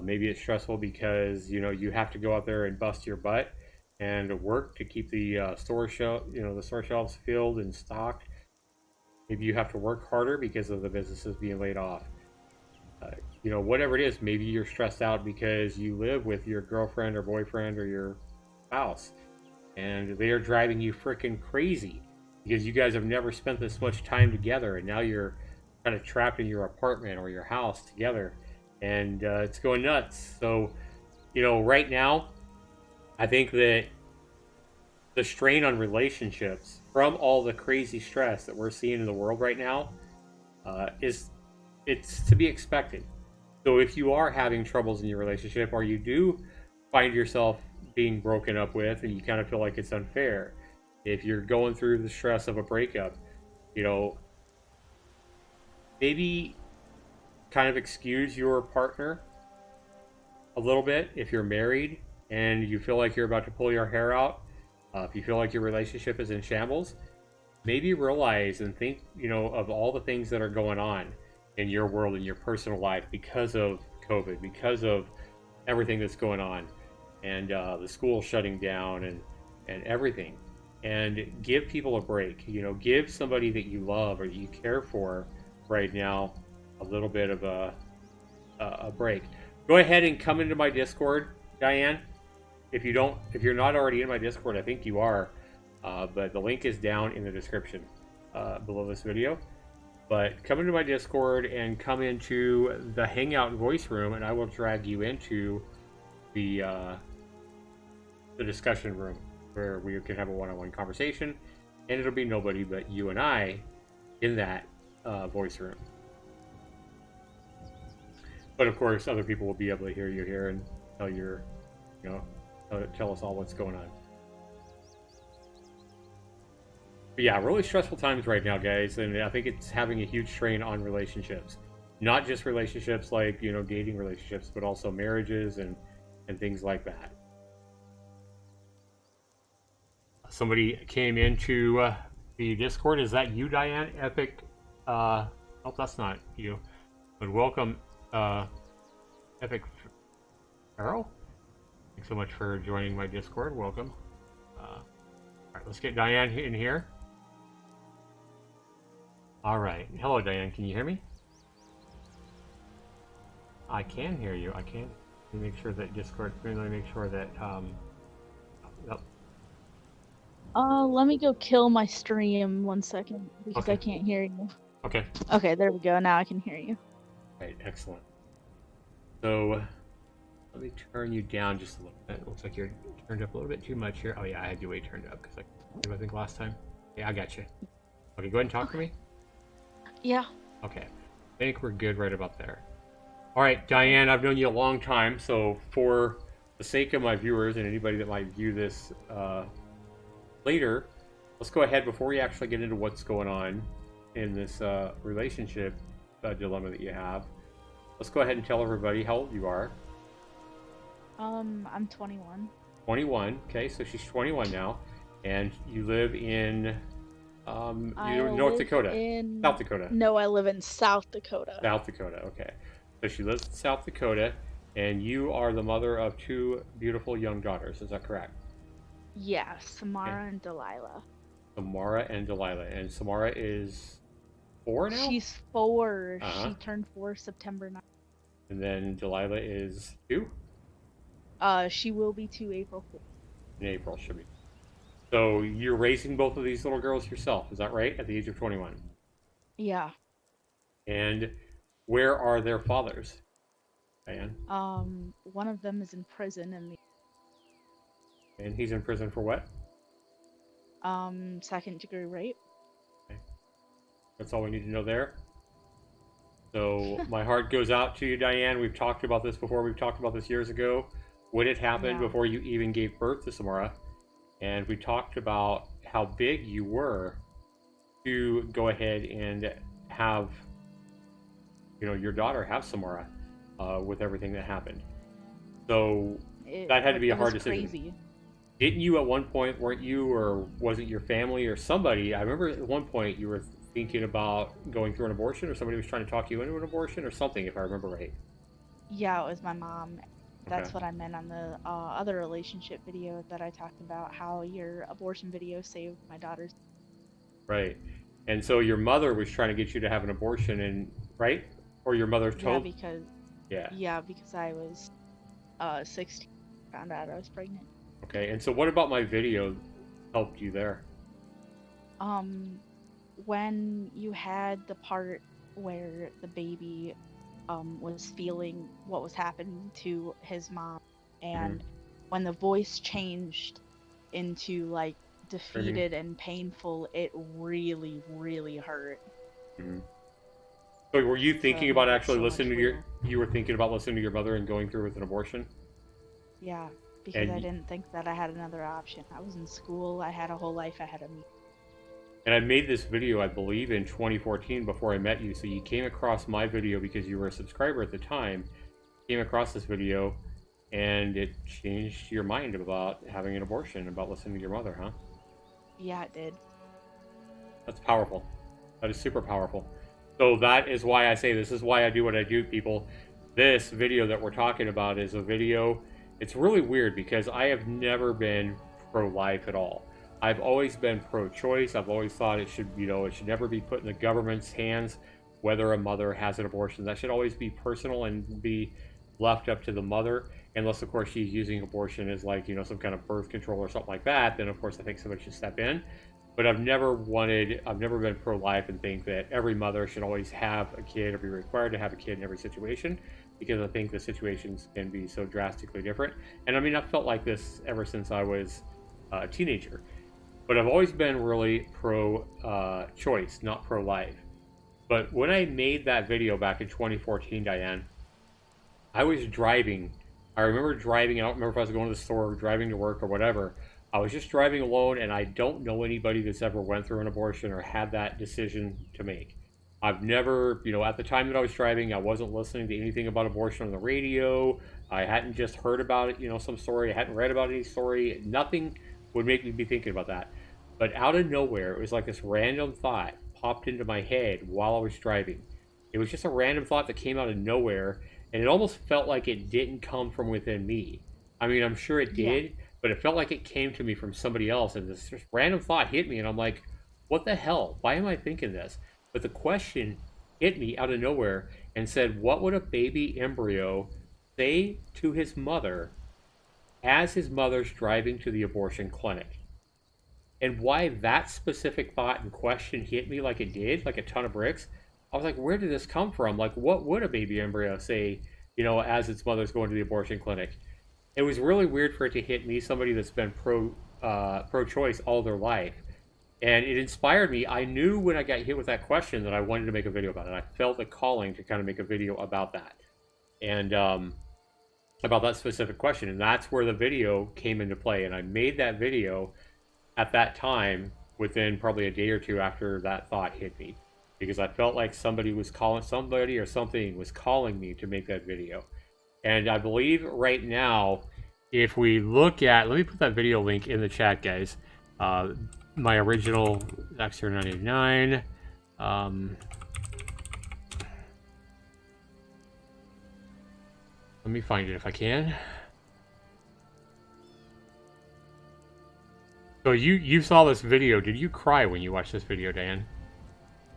Speaker 1: Maybe it's stressful because you have to go out there and bust your butt and work to keep the store shelves filled and stocked. Maybe you have to work harder because of the businesses being laid off. Whatever it is, maybe you're stressed out because you live with your girlfriend or boyfriend or your spouse and they are driving you freaking crazy because you guys have never spent this much time together, and now you're kind of trapped in your apartment or your house together, and it's going nuts. So, right now, I think that the strain on relationships from all the crazy stress that we're seeing in the world right now it's to be expected. So if you are having troubles in your relationship, or you do find yourself being broken up with and you kind of feel like it's unfair, if you're going through the stress of a breakup, maybe kind of excuse your partner a little bit if you're married and you feel like you're about to pull your hair out. If you feel like your relationship is in shambles, maybe realize and think, of all the things that are going on in your world, in your personal life, because of COVID, because of everything that's going on, and the school shutting down and everything. And give people a break. Give somebody that you love or you care for right now a little bit of a break. Go ahead and come into my Discord, Diane. If you're not already in my Discord, I think you are, but the link is down in the description below this video. But come into my Discord and come into the Hangout voice room, and I will drag you into the the discussion room where we can have a one-on-one conversation, and it'll be nobody but you and I in that voice room. But of course, other people will be able to hear you here and tell your, tell us all what's going on. But yeah, really stressful times right now, guys, and I think it's having a huge strain on relationships. Not just relationships like, dating relationships, but also marriages and things like that. Somebody came into the Discord. Is that you, Diane? Epic. Oh, that's not you. But welcome, Epic Arrow. Thanks so much for joining my Discord. Welcome. All right, let's get Diane in here. All right. Hello, Diane. Can you hear me? I can hear you. I can. Let me make sure that Discord. Let me make sure that. Yep.
Speaker 2: Let me go kill my stream 1 second because
Speaker 1: Okay.
Speaker 2: I can't hear you.
Speaker 1: Okay.
Speaker 2: Okay, there we go. Now I can hear you.
Speaker 1: Right. Excellent. So, let me turn you down just a little bit. It looks like you're turned up a little bit too much here. Oh yeah, I had you way turned up because I think last time. Yeah, I got you. Okay, go ahead and talk to me.
Speaker 2: Yeah.
Speaker 1: Okay. I think we're good right about there. All right, Diane, I've known you a long time, so for the sake of my viewers and anybody that might view this later, let's go ahead before we actually get into what's going on in this relationship dilemma that you have. Let's go ahead and tell everybody how old you are.
Speaker 2: I'm 21.
Speaker 1: 21. Okay, so she's 21 now, and you live in North Dakota. South Dakota.
Speaker 2: No, I live in South Dakota.
Speaker 1: South Dakota. Okay, so she lives in South Dakota, and you are the mother of 2 beautiful young daughters. Is that correct?
Speaker 2: Yeah, Samara and Delilah.
Speaker 1: Samara and Delilah, and Samara is 4 now.
Speaker 2: She's 4. She turned 4 September 9th.
Speaker 1: And then Delilah is 2.
Speaker 2: She will be 2 April 4th.
Speaker 1: In April, should be. So you're raising both of these little girls yourself, is that right? At the age of 21.
Speaker 2: Yeah.
Speaker 1: And where are their fathers, Diane?
Speaker 2: One of them is in prison,
Speaker 1: And he's in prison for what?
Speaker 2: 2nd-degree rape.
Speaker 1: Okay. That's all we need to know there. So my heart goes out to you, Diane. We've talked about this before. We've talked about this years ago. What had happened before you even gave birth to Samara. And we talked about how big you were to go ahead and have, your daughter have Samara with everything that happened. So that had to be a hard decision.
Speaker 2: Crazy.
Speaker 1: Didn't you at one point, weren't you, or was it your family or somebody? I remember at one point you were thinking about going through an abortion, or somebody was trying to talk you into an abortion or something, if I remember right.
Speaker 2: Yeah, it was my mom. That's what I meant on the other relationship video that I talked about, how your abortion video saved my daughter's.
Speaker 1: Right. And so your mother was trying to get you to have an abortion, and right? Or your mother told? Yeah, because I was 16, found out I was pregnant. Okay, and so what about my video helped you there?
Speaker 2: When you had the part where the baby was feeling what was happening to his mom, and when the voice changed into like defeated and painful, it really, really hurt.
Speaker 1: So were you thinking about actually listening to you were thinking about listening to your mother and going through with an abortion?
Speaker 2: Yeah, because I didn't think that I had another option. I was in school, I had a whole life ahead of me.
Speaker 1: And I made this video, I believe, in 2014 before I met you. So you came across my video because you were a subscriber at the time. Came across this video, and it changed your mind about having an abortion, about listening to your mother, huh?
Speaker 2: Yeah, it did.
Speaker 1: That's powerful. That is super powerful. So that is why I say this is why I do what I do, people. This video that we're talking about is a video. It's really weird because I have never been pro-life at all. I've always been pro-choice. I've always thought it should, it should never be put in the government's hands whether a mother has an abortion. That should always be personal and be left up to the mother, unless, of course, she's using abortion as like, some kind of birth control or something like that. Then, of course, I think somebody should step in. But I've never been pro-life and think that every mother should always have a kid or be required to have a kid in every situation. because I think the situations can be so drastically different. And I mean, I've felt like this ever since I was a teenager, but I've always been really pro choice, not pro life. But when I made that video back in 2014, Diane, I was driving. I remember driving. I don't remember if I was going to the store or driving to work or whatever. I was just driving alone, and I don't know anybody that's ever went through an abortion or had that decision to make. I've never, at the time that I was driving, I wasn't listening to anything about abortion on the radio. I hadn't just heard about it, some story. I hadn't read about any story. Nothing would make me be thinking about that. But out of nowhere, it was like this random thought popped into my head while I was driving. It was just a random thought that came out of nowhere, and it almost felt like it didn't come from within me. I mean, I'm sure it
Speaker 2: Yeah.
Speaker 1: did, but it felt like it came to me from somebody else, and this just random thought hit me, and I'm like, what the hell? Why am I thinking this? But the question hit me out of nowhere and said, what would a baby embryo say to his mother as his mother's driving to the abortion clinic? And why that specific thought and question hit me like it did, like a ton of bricks, I was like, where did this come from? Like, what would a baby embryo say, as its mother's going to the abortion clinic? It was really weird for it to hit me, somebody that's been pro-choice all their life. And it inspired me. I knew when I got hit with that question that I wanted to make a video about it. I felt a calling to kind of make a video about that. And about that specific question. And that's where the video came into play. And I made that video at that time within probably a day or two after that thought hit me, because I felt like somebody or something was calling me to make that video. And I believe right now, if we look at, let me put that video link in the chat, guys. My original Zaxtorian 989. Let me find it if I can. So you saw this video. Did you cry when you watched this video, Dan?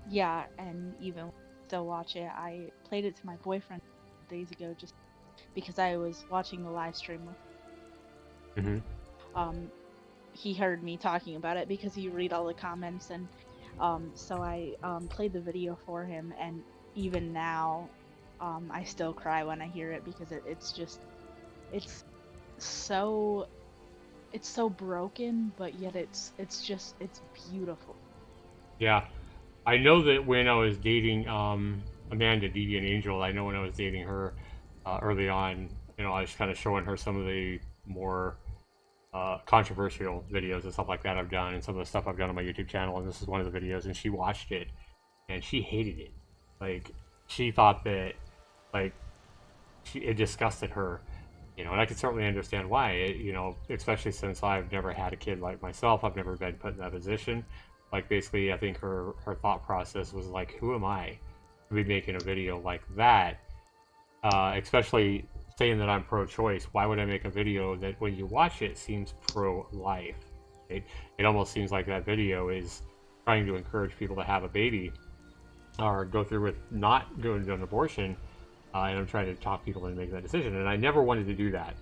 Speaker 2: Yeah, and even still watch it. I played it to my boyfriend days ago just because I was watching the live stream with he heard me talking about it because he read all the comments, and so I played the video for him, and even now I still cry when I hear it because it's so broken, but yet it's beautiful.
Speaker 1: Yeah. I know that when I was dating Amanda, Deviant Angel, I know when I was dating her early on, I was kind of showing her some of the more controversial videos and stuff like that I've done, and some of the stuff I've done on my YouTube channel, and this is one of the videos, and she watched it, and she hated it. Like, she thought that, like, it disgusted her, and I could certainly understand why, especially since I've never had a kid like myself. I've never been put in that position. Like, basically, I think her thought process was like, who am I to be making a video like that? Especially saying that I'm pro-choice. Why would I make a video that when you watch it seems pro-life? It almost seems like that video is trying to encourage people to have a baby or go through with not going to an abortion. And I'm trying to talk people into making that decision. And I never wanted to do that.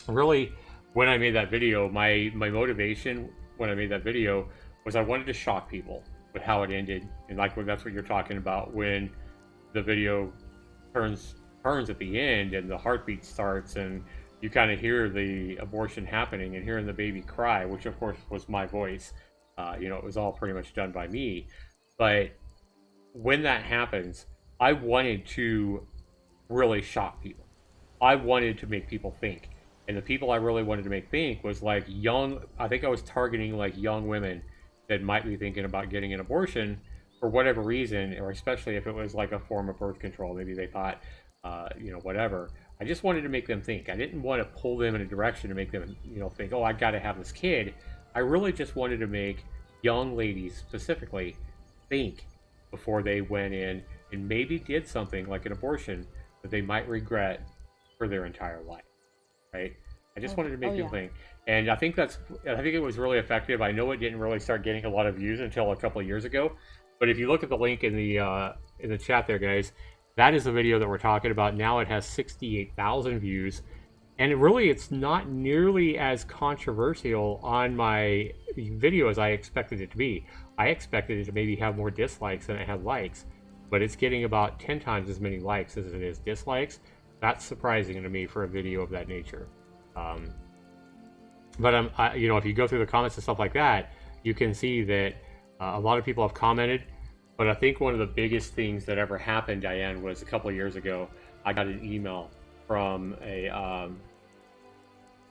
Speaker 1: Really, when I made that video, my motivation when I made that video was I wanted to shock people with how it ended. And like, that's what you're talking about, when the video turns at the end and the heartbeat starts and you kind of hear the abortion happening and hearing the baby cry, which of course was my voice. It was all pretty much done by me. But when that happens, I wanted to really shock people. I wanted to make people think. And the people I really wanted to make think was like I think I was targeting like young women that might be thinking about getting an abortion for whatever reason, or especially if it was like a form of birth control. Maybe they thought, whatever. I just wanted to make them think. I didn't want to pull them in a direction to make them, think, oh, I got to have this kid. I really just wanted to make young ladies specifically think before they went in and maybe did something like an abortion that they might regret for their entire life, right? I just wanted to make people think. And I think it was really effective. I know it didn't really start getting a lot of views until a couple of years ago, but if you look at the link in the chat there, guys, that is the video that we're talking about. Now it has 68,000 views, and it's not nearly as controversial on my video as I expected it to be. I expected it to maybe have more dislikes than it had likes, but it's getting about 10 times as many likes as it is dislikes. That's surprising to me for a video of that nature. Um, but you know, if you go through the comments and stuff like that, you can see that a lot of people have commented. But I think one of the biggest things that ever happened, Diane, was a couple of years ago. I got an email from a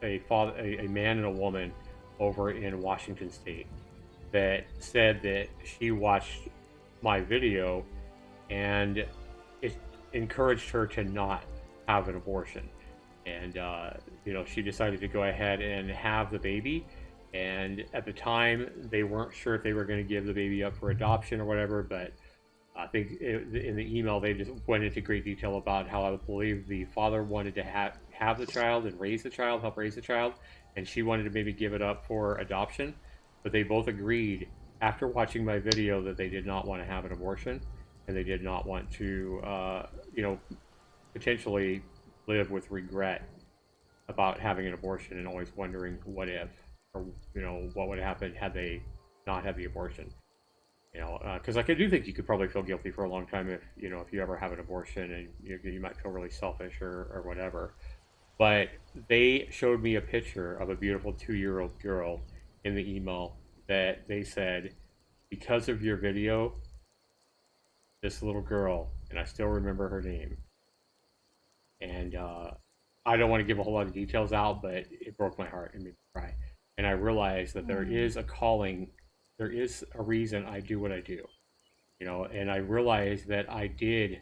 Speaker 1: man and a woman over in Washington State that said that she watched my video and it encouraged her to not have an abortion. And you know, she decided to go ahead and have the baby. And at the time, they weren't sure if they were going to give the baby up for adoption or whatever. But I think in the email they just went into great detail about how I believe the father wanted to have the child and raise the child, help raise the child, and she wanted to maybe give it up for adoption. But they both agreed after watching my video that they did not want to have an abortion, and they did not want to, you know, potentially live with regret about having an abortion and always wondering what if, or you know, what would happen had they not had the abortion. You know, because I do think you could probably feel guilty for a long time if you know if you ever have an abortion and you might feel really selfish or whatever. But they showed me a picture of a beautiful 2-year-old girl in the email that they said, because of your video, this little girl, and I still remember her name, and I don't want to give a whole lot of details out, but it broke my heart and made me cry. And I realized that there
Speaker 2: Mm.
Speaker 1: is a calling, there is a reason I do what I do, you know. And I realized that I did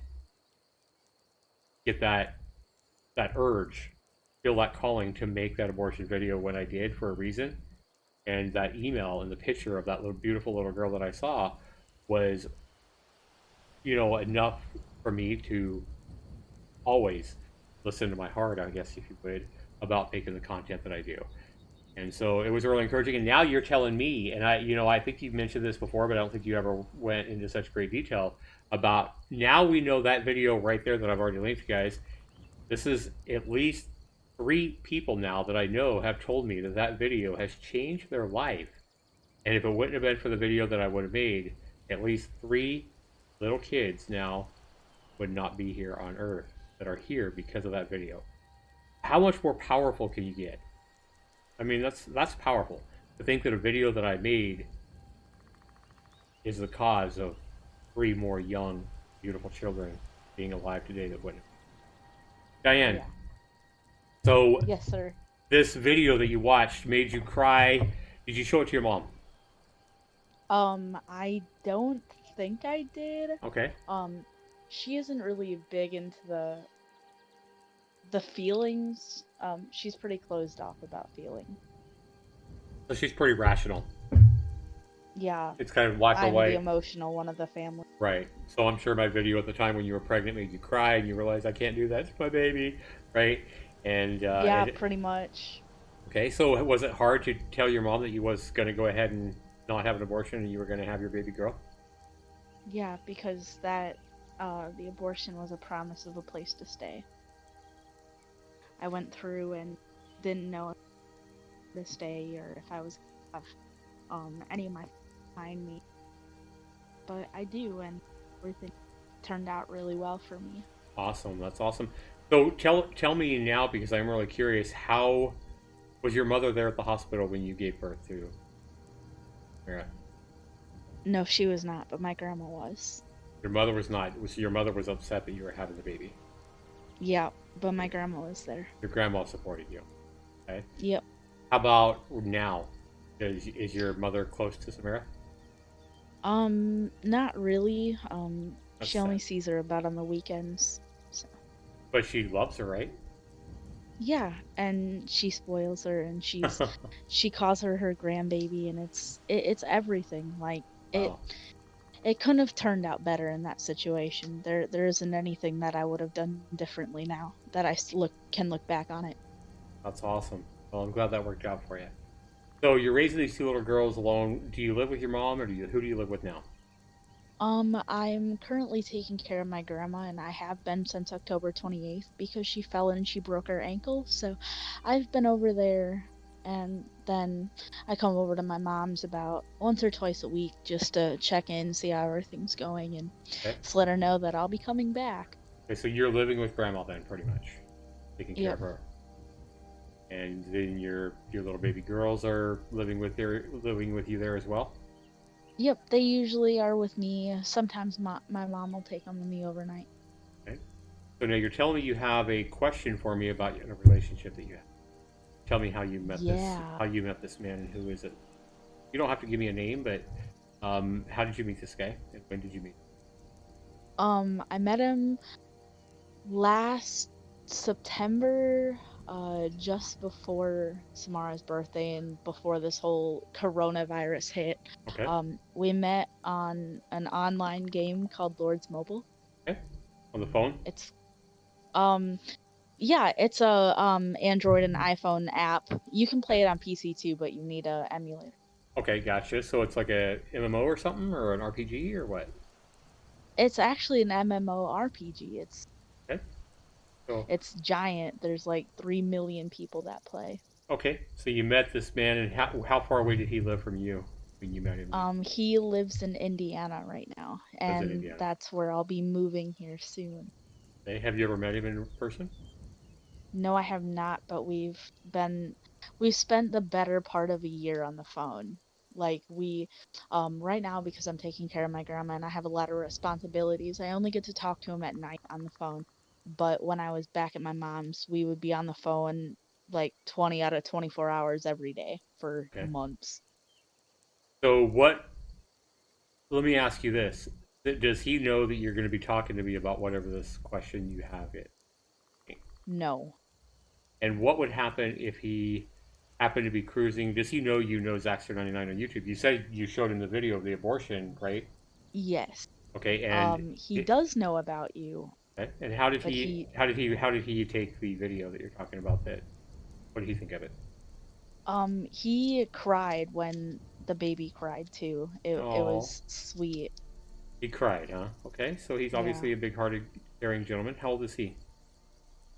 Speaker 1: get that urge, feel that calling to make that abortion video when I did for a reason. And that email and the picture of that little beautiful little girl that I saw was, you know, enough for me to always listen to my heart, I guess, if you would, about making the content that I do. And so it was really encouraging. And now you're telling me, and I, you know, I think you've mentioned this before, but I don't think you ever went into such great detail about. Now we know that video right there that I've already linked, guys. This is at least 3 people now that I know have told me that that video has changed their life. And if it wouldn't have been for the video that I would have made, at least 3 little kids now would not be here on Earth that are here because of that video. How much more powerful can you get? I mean, that's powerful. To think that a video that I made is the cause of 3 more young, beautiful children being alive today that wouldn't. Diane,
Speaker 2: Yeah.
Speaker 1: so
Speaker 2: Yes, sir.
Speaker 1: this video that you watched made you cry. Did you show it to your mom?
Speaker 2: I don't think I did.
Speaker 1: Okay.
Speaker 2: She isn't really big into the feelings. She's pretty closed off about feeling.
Speaker 1: So she's pretty rational.
Speaker 2: Yeah,
Speaker 1: It's kind of black or
Speaker 2: I'm the
Speaker 1: white.
Speaker 2: emotional one of the family.
Speaker 1: Right. So I'm sure my video at the time when you were pregnant made you cry and you realized I can't do that to my baby, right? And
Speaker 2: Yeah, pretty much.
Speaker 1: okay, so was it hard to tell your mom that you was going to go ahead and not have an abortion and you were going to have your baby girl?
Speaker 2: Yeah, because the abortion was a promise of a place to stay. I went through and didn't know if to stay or if I was gonna have any of my behind me, but I do, and everything turned out really well for me.
Speaker 1: Awesome. That's awesome. So tell me now because I'm really curious, how was your mother there at the hospital when you gave birth to Mira?
Speaker 2: No, she was not, but my grandma was.
Speaker 1: Your mother was not. Your mother was upset that you were having the baby.
Speaker 2: Yeah, but my grandma was there.
Speaker 1: Your grandma supported you. Okay.
Speaker 2: Yep.
Speaker 1: How about now? Is your mother close to Samira?
Speaker 2: Not really.
Speaker 1: That's
Speaker 2: She only
Speaker 1: sad.
Speaker 2: sees her about on the weekends. So.
Speaker 1: But she loves her, right?
Speaker 2: Yeah, and she spoils her, and she calls her her grandbaby, and it's everything. Like it
Speaker 1: Wow,
Speaker 2: it couldn't have turned out better in that situation. There isn't anything that I would have done differently now that I can look back on it.
Speaker 1: that's awesome. Well, I'm glad that worked out for you. So you're raising these 2 little girls alone. Do you live with your mom, or who do you live with now?
Speaker 2: I'm currently taking care of my grandma, and I have been since October 28th because she fell and she broke her ankle. So I've been over there, and then I come over to my mom's about once or twice a week just to check in, see how everything's going, and
Speaker 1: Okay.
Speaker 2: just let her know that I'll be coming back.
Speaker 1: Okay, so you're living with grandma then, pretty much, taking care of
Speaker 2: Yep.
Speaker 1: her. And then your little baby girls are living with you there as well.
Speaker 2: Yep, they usually are with me. Sometimes my mom will take them with me overnight.
Speaker 1: Okay. So now you're telling me you have a question for me about a relationship that you have. Tell me
Speaker 2: Yeah.
Speaker 1: how you met this man, and who is it? You don't have to give me a name, but how did you meet this guy, and when did you meet?
Speaker 2: I met him last September, just before Samara's birthday and before this whole coronavirus hit.
Speaker 1: Okay.
Speaker 2: We met on an online game called Lords Mobile.
Speaker 1: Okay. On the phone.
Speaker 2: It's um yeah, it's a Android and iPhone app. You can play it on PC too, but you need a emulator.
Speaker 1: Okay, gotcha. So it's like a MMO or something, or an RPG, or what?
Speaker 2: It's actually an MMORPG.
Speaker 1: Okay. So
Speaker 2: It's giant. There's like 3 million people that play.
Speaker 1: okay, so you met this man, and how far away did he live from you when you met him?
Speaker 2: He lives in Indiana right now,
Speaker 1: Lives in
Speaker 2: and
Speaker 1: Indiana.
Speaker 2: that's where I'll be moving here soon.
Speaker 1: Okay. Have you ever met him in person?
Speaker 2: No, I have not, but we've spent the better part of a year on the phone. Like right now because I'm taking care of my grandma and I have a lot of responsibilities, I only get to talk to him at night on the phone. But when I was back at my mom's, we would be on the phone like 20 out of 24 hours every day for
Speaker 1: Okay.
Speaker 2: months.
Speaker 1: So what? Let me ask you this: does he know that you're going to be talking to me about whatever this question you have it?
Speaker 2: No.
Speaker 1: And what would happen if he happened to be cruising? Does he know you know Zaxtor99 on YouTube? You said you showed him the video of the abortion, right?
Speaker 2: Yes.
Speaker 1: Okay,
Speaker 2: He does know about you,
Speaker 1: okay, and how did
Speaker 2: but
Speaker 1: he take the video that you're talking about? That what did he think of it?
Speaker 2: he cried when the baby cried too. It
Speaker 1: Oh,
Speaker 2: was sweet.
Speaker 1: he cried, huh? Okay, so he's
Speaker 2: Yeah.
Speaker 1: obviously a big-hearted, caring gentleman. How old is he?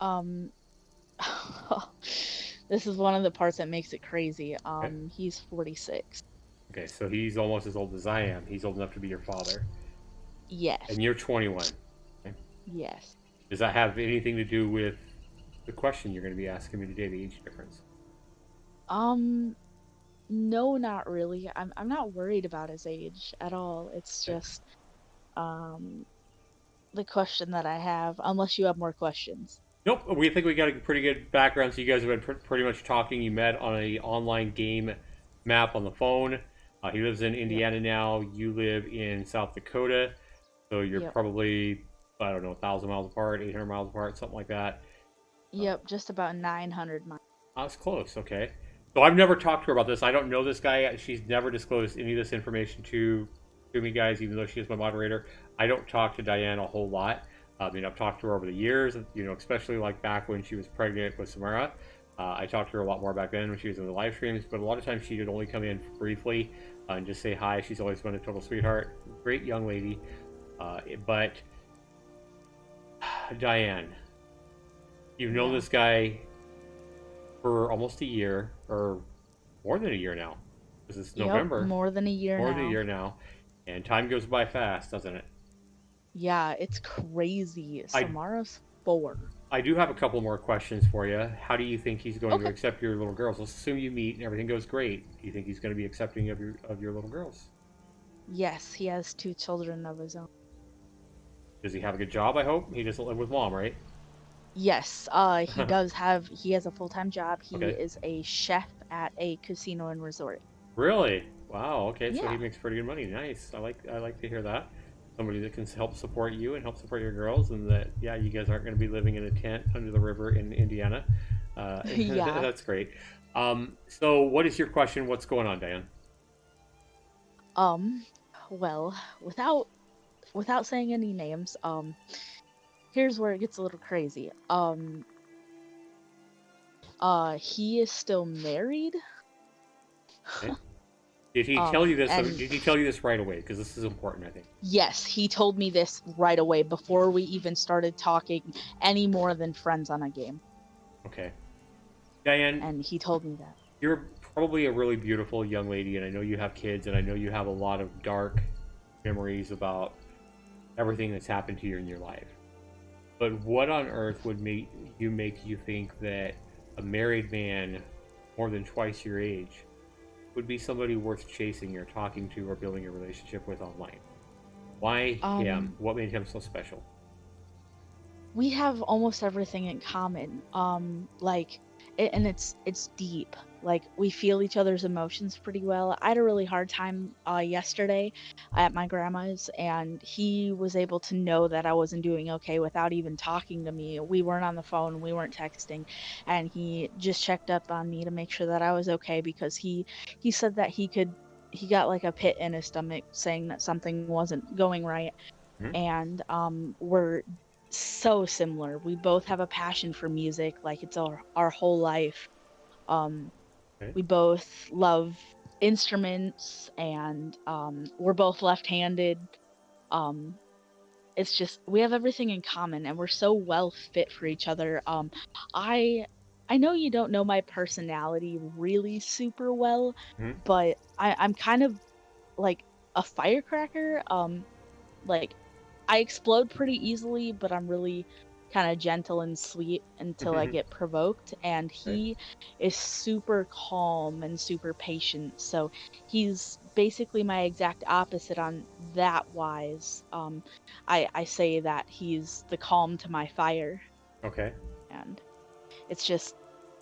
Speaker 2: Um this is one of the parts that makes it crazy.
Speaker 1: Okay,
Speaker 2: He's 46.
Speaker 1: okay, so he's almost as old as I am. He's old enough to be your father,
Speaker 2: Yes.
Speaker 1: and you're 21. Okay.
Speaker 2: Yes.
Speaker 1: Does that have anything to do with the question you're going to be asking me today, the age difference?
Speaker 2: Um no, not really. I'm not worried about his age at all. It's
Speaker 1: Okay.
Speaker 2: just um the question that I have, unless you have more questions.
Speaker 1: Nope, we think we got a pretty good background. So you guys have been pretty much talking. You met on a online game map on the phone. He lives in
Speaker 2: Yep.
Speaker 1: Indiana now. You live in South Dakota, so you're
Speaker 2: Yep.
Speaker 1: probably, I don't know, 1,000 miles apart, 800 miles apart, something like that.
Speaker 2: Yep, just about 900 miles.
Speaker 1: That's close. Okay. So I've never talked to her about this. I don't know this guy. She's never disclosed any of this information to me, guys. Even though she is my moderator, I don't talk to Diane a whole lot. I mean, I've talked to her over the years. You know, especially like back when she was pregnant with Samara. I talked to her a lot more back then when she was in the live streams. But a lot of times she would only come in briefly and just say hi. She's always been a total sweetheart, great young lady. But Diane, you've known
Speaker 2: Yeah.
Speaker 1: this guy for almost a year, or more than a year now. This is
Speaker 2: Yep,
Speaker 1: November,
Speaker 2: more than a year
Speaker 1: more than a
Speaker 2: now.
Speaker 1: year now, and time goes by fast, doesn't it?
Speaker 2: Yeah, it's crazy.
Speaker 1: I
Speaker 2: Samara's 4.
Speaker 1: I do have a couple more questions for you. How do you think he's going to
Speaker 2: Okay.
Speaker 1: accept your little girls? Let's assume you meet and everything goes great. Do you think he's going to be accepting of your little girls?
Speaker 2: Yes, he has 2 children of his own.
Speaker 1: Does he have a good job? I hope he doesn't live with mom, right?
Speaker 2: Yes, he has a full-time job. He
Speaker 1: Okay.
Speaker 2: is a chef at a casino and resort.
Speaker 1: Really? Wow. Okay, so he
Speaker 2: Yeah.
Speaker 1: makes pretty good money. Nice. I like to hear that. Somebody that can help support you and help support your girls, and that yeah, you guys aren't going to be living in a tent under the river in Indiana.
Speaker 2: Yeah.
Speaker 1: That's great. So what is your question? What's going on, Dan?
Speaker 2: Um, well, without saying any names, here's where it gets a little crazy. He is still married.
Speaker 1: Okay. Did he tell you this?
Speaker 2: And
Speaker 1: Did he tell you this right away? Because this is important, I think.
Speaker 2: yes, he told me this right away before we even started talking any more than friends on a game.
Speaker 1: Okay, Diane,
Speaker 2: And he told me that.
Speaker 1: you're probably a really beautiful young lady, and I know you have kids, and I know you have a lot of dark memories about everything that's happened to you in your life. But what on earth would make you think that a married man more than twice your age would be somebody worth chasing or talking to or building a relationship with online? Why him?
Speaker 2: Um,
Speaker 1: What made him so special?
Speaker 2: we have almost everything in common. Like, and it's deep. Like, we feel each other's emotions pretty well. I had a really hard time yesterday at my grandma's, and he was able to know that I wasn't doing okay without even talking to me. We weren't on the phone, we weren't texting, and he just checked up on me to make sure that I was okay because he said that he got like a pit in his stomach saying that something wasn't going right,
Speaker 1: Hmm.
Speaker 2: and we're so similar. We both have a passion for music, like it's our whole life. Um,
Speaker 1: Okay.
Speaker 2: we both love instruments, and we're both left-handed. Um, it's just we have everything in common, and we're so well fit for each other. I I know you don't know my personality really super well,
Speaker 1: Hmm.
Speaker 2: but I'm kind of like a firecracker. Like, I explode pretty easily, but I'm really kinda gentle and sweet until I get provoked, and
Speaker 1: Okay.
Speaker 2: he is super calm and super patient, so he's basically my exact opposite on that wise. I say that he's the calm to my fire,
Speaker 1: Okay.
Speaker 2: and it's just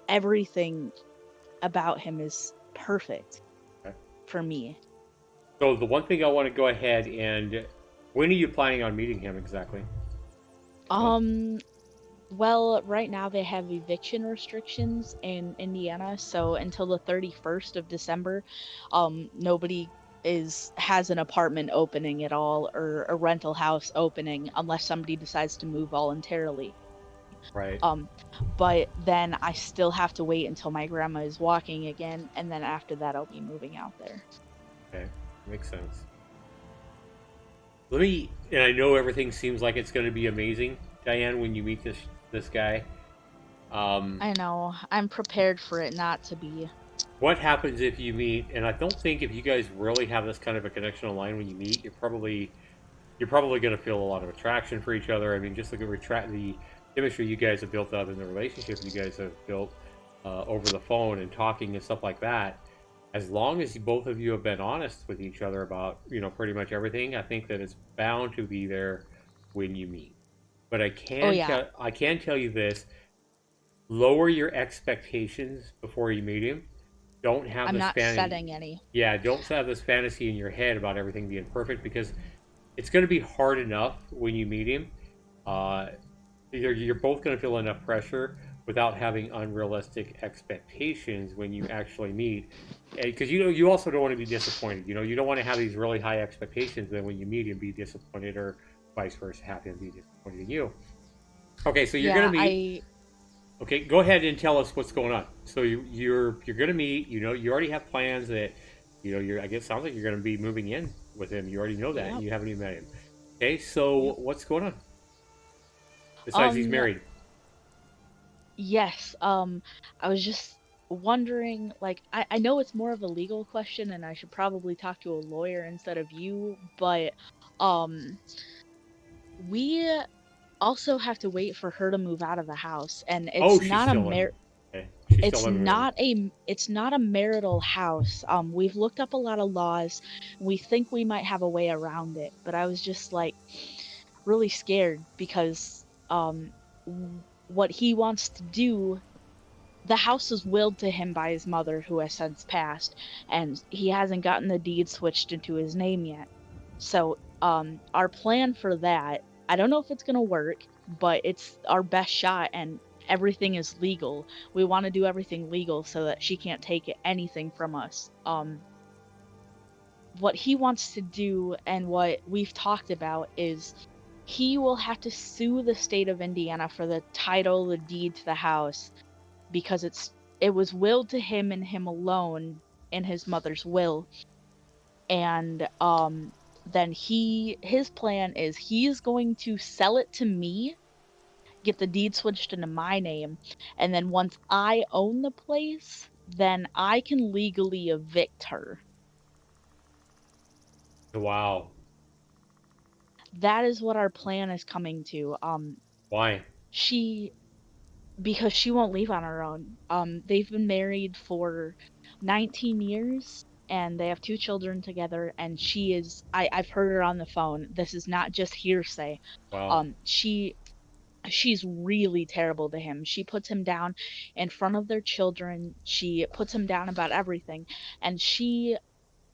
Speaker 2: everything about him is perfect
Speaker 1: Okay.
Speaker 2: for me.
Speaker 1: So the one thing I want to go ahead and when are you planning on meeting him exactly? Well,
Speaker 2: Um Well, right now they have eviction restrictions in Indiana, so until the 31st of December, nobody has an apartment opening at all or a rental house opening unless somebody decides to move voluntarily.
Speaker 1: right.
Speaker 2: Um, but then I still have to wait until my grandma is walking again, and then after that I'll be moving out there.
Speaker 1: Okay. Makes sense. Let me, and I know everything seems like it's going to be amazing, Diane, when you meet this guy. Um,
Speaker 2: I know, I'm prepared for it not to be.
Speaker 1: what happens if you meet? And I don't think if you guys really have this kind of a connection online when you meet, you're probably going to feel a lot of attraction for each other. I mean, just look at the chemistry you guys have built up in the relationship you guys have built over the phone and talking and stuff like that. As long as both of you have been honest with each other about pretty much everything, I think that it's bound to be there when you meet. But
Speaker 2: Oh yeah,
Speaker 1: I can tell you this: lower your expectations before you meet him. Don't have
Speaker 2: I'm
Speaker 1: this
Speaker 2: not
Speaker 1: fantasy.
Speaker 2: setting any.
Speaker 1: Yeah, don't have this fantasy in your head about everything being perfect because it's going to be hard enough when you meet him. Uh, you're both going to feel enough pressure without having unrealistic expectations when you actually meet. Because you also don't want to be disappointed. You don't want to have these really high expectations, then when you meet him, be disappointed, or vice versa, have him be disappointed in you. Okay, so you're going to
Speaker 2: Yeah,
Speaker 1: meet.
Speaker 2: I
Speaker 1: Okay, go ahead and tell us what's going on. So you're going to meet. You already have plans that you're. I guess sounds like you're going to be moving in with him. You already know that, and
Speaker 2: yep.
Speaker 1: you haven't even met him. Okay, so
Speaker 2: Yep.
Speaker 1: what's going on besides he's
Speaker 2: Um,
Speaker 1: married?
Speaker 2: yes. I was just wondering, like, I know it's more of a legal question and I should probably talk to a lawyer instead of you, but um, we also have to wait for her to move out of the house, and
Speaker 1: Oh, she's still living. Okay, she's still living with him.
Speaker 2: it's not a marital house. We've looked up a lot of laws. We think we might have a way around it, but I was just like really scared because what he wants to do, the house was willed to him by his mother, who has since passed, and he hasn't gotten the deed switched into his name yet. So, our plan for that, I don't know if it's gonna work, but it's our best shot, and everything is legal. We wanna do everything legal so that she can't take anything from us. What he wants to do and what we've talked about is he will have to sue the state of Indiana for the title, the deed to the house, because it was willed to him and him alone in his mother's will. And then his plan is he's going to sell it to me, get the deed switched into my name, and then once I own the place, then I can legally evict her.
Speaker 1: Wow,
Speaker 2: That is what our plan is coming to.
Speaker 1: Why?
Speaker 2: She because she won't leave on her own. They've been married for 19 years and they have two children together, and I've heard her on the phone. This is not just hearsay.
Speaker 1: Wow.
Speaker 2: Um, she she's really terrible to him. She puts him down in front of their children. She puts him down about everything. And she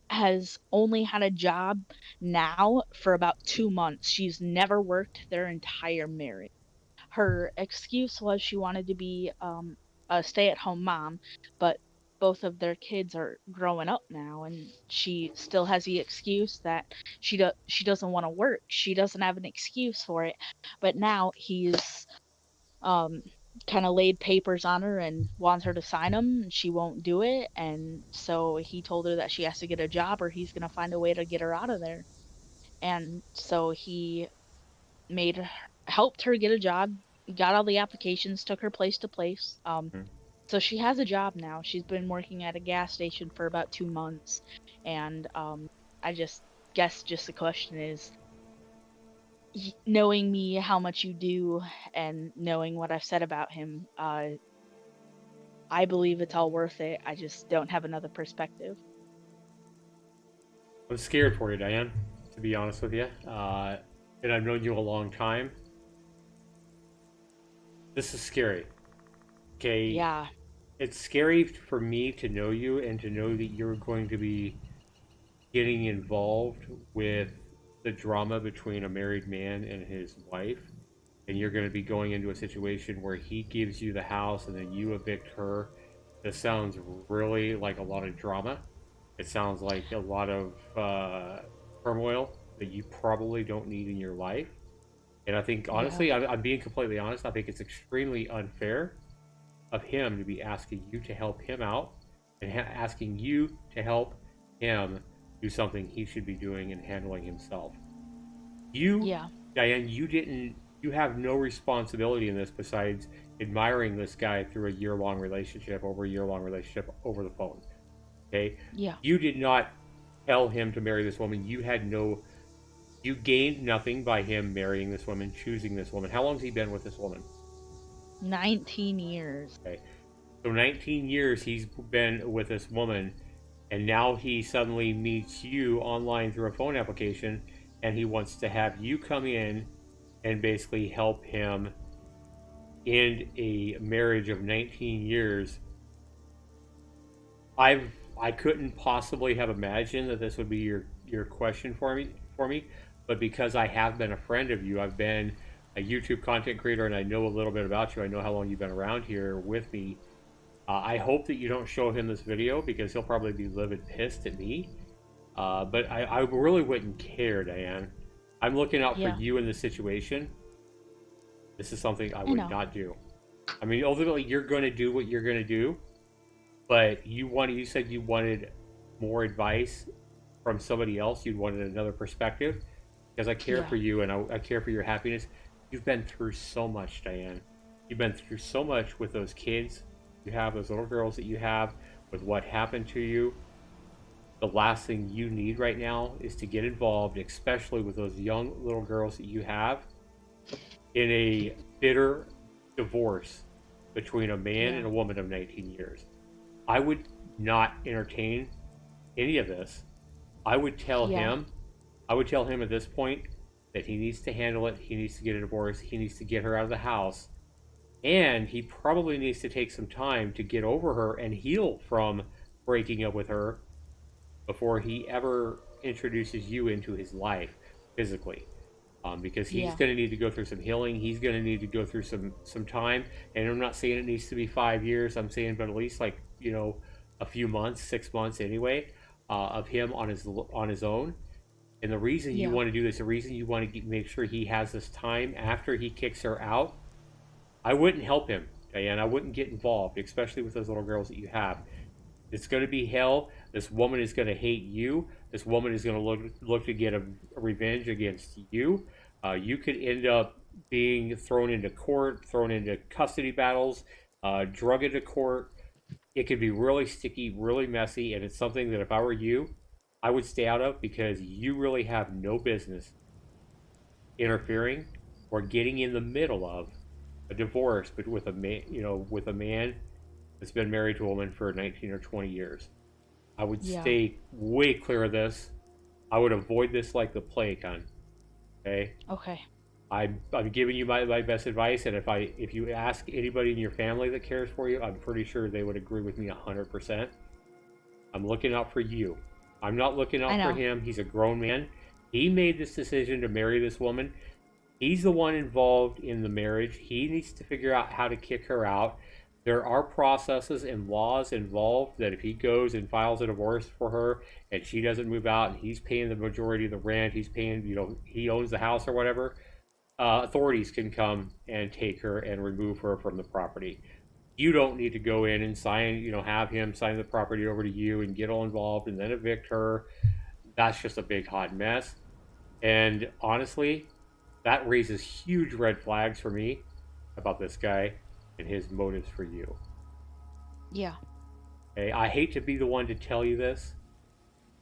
Speaker 2: has only had a job now for about 2 months. She's never worked their entire marriage. Her excuse was she wanted to be a stay-at-home mom, but both of their kids are growing up now, and she still has the excuse that she doesn't want to work. She doesn't have an excuse for it. But now he's um kind of laid papers on her and wants her to sign them, and she won't do it, and so he told her that she has to get a job or he's going to find a way to get her out of there. And so he made her, helped her get a job, got all the applications, took her place to place.
Speaker 1: Mhm.
Speaker 2: So she has a job now. She's been working at a gas station for about 2 months, and I just guess just the question is, knowing me how much you do and knowing what I've said about him, I believe it's all worth it. I just don't have another perspective.
Speaker 1: I'm scared for you, Diane, to be honest with you. And I've known you a long time. This is scary. Okay,
Speaker 2: Yeah,
Speaker 1: it's scary for me to know you and to know that you're going to be getting involved with the drama between a married man and his wife, and you're going to be going into a situation where he gives you the house and then you evict her. This sounds really like a lot of drama. It sounds like a lot of turmoil that you probably don't need in your life. And I think,
Speaker 2: yeah,
Speaker 1: honestly, I'm being completely honest, I think it's extremely unfair of him to be asking you to help him out and asking you to help him do something he should be doing and handling himself. You,
Speaker 2: yeah,
Speaker 1: Diane, you have no responsibility in this besides admiring this guy through a year-long relationship, over a year-long relationship over the phone. Okay?
Speaker 2: yeah.
Speaker 1: You did not tell him to marry this woman. You gained nothing by him marrying this woman, choosing this woman. How long has he been with this woman?
Speaker 2: 19 years.
Speaker 1: Okay. So 19 years he's been with this woman, and now he suddenly meets you online through a phone application, and he wants to have you come in and basically help him end a marriage of 19 years. I couldn't possibly have imagined that this would be your question for me, but because I have been a friend of you, I've been a YouTube content creator, and I know a little bit about you. I know how long you've been around here with me. I hope that you don't show him this video because he'll probably be livid pissed at me. But I really wouldn't care, Diane. I'm looking out for
Speaker 2: Yeah,
Speaker 1: you in this situation. This is something I
Speaker 2: I
Speaker 1: would
Speaker 2: know.
Speaker 1: not do. I mean, ultimately, you're going to do what you're going to do, but you said you wanted more advice from somebody else. You wanted another perspective because I care
Speaker 2: Yeah,
Speaker 1: for you and I care for your happiness. You've been through so much, Diane. You've been through so much with those kids you have, those little girls that you have, with what happened to you. The last thing you need right now is to get involved, especially with those young little girls that you have, in a bitter divorce between a man
Speaker 2: yeah,
Speaker 1: and a woman of 19 years. I would not entertain any of this. I would tell
Speaker 2: yeah,
Speaker 1: him, I would tell him at this point that he needs to handle it. He needs to get a divorce. He needs to get her out of the house. And he probably needs to take some time to get over her and heal from breaking up with her before he ever introduces you into his life physically. Because he's
Speaker 2: yeah,
Speaker 1: going to need to go through some healing. He's going to need to go through some time. And I'm not saying it needs to be 5 years. I'm saying, but at least like a few months, 6 months anyway, of him on his own. And the reason you
Speaker 2: yeah,
Speaker 1: want to do this, the reason you want to make sure he has this time after he kicks her out, I wouldn't help him, Diane. I wouldn't get involved, especially with those little girls that you have. It's going to be hell. This woman is going to hate you. This woman is going to look to get a revenge against you. You could end up being thrown into court, thrown into custody battles, drug into court. It could be really sticky, really messy, and it's something that if I were you, I would stay out of because you really have no business interfering or getting in the middle of a divorce, but with a man, with a man that's been married to a woman for 19 or 20 years. I would
Speaker 2: Yeah.
Speaker 1: stay way clear of this. I would avoid this like the plague, hon. Okay?
Speaker 2: Okay.
Speaker 1: I'm giving you my best advice, and if you ask anybody in your family that cares for you, I'm pretty sure they would agree with me 100%. I'm looking out for you. I'm not looking
Speaker 2: I
Speaker 1: out for
Speaker 2: know.
Speaker 1: him. He's a grown man. He made this decision to marry this woman. He's the one involved in the marriage. He needs to figure out how to kick her out. There are processes and laws involved that if he goes and files a divorce for her and she doesn't move out and he's paying the majority of the rent, he's paying, he owns the house or whatever, authorities can come and take her and remove her from the property. You don't need to go in and sign, have him sign the property over to you and get all involved and then evict her. That's just a big hot mess. And honestly, that raises huge red flags for me about this guy and his motives for you.
Speaker 2: Yeah.
Speaker 1: Okay? I hate to be the one to tell you this,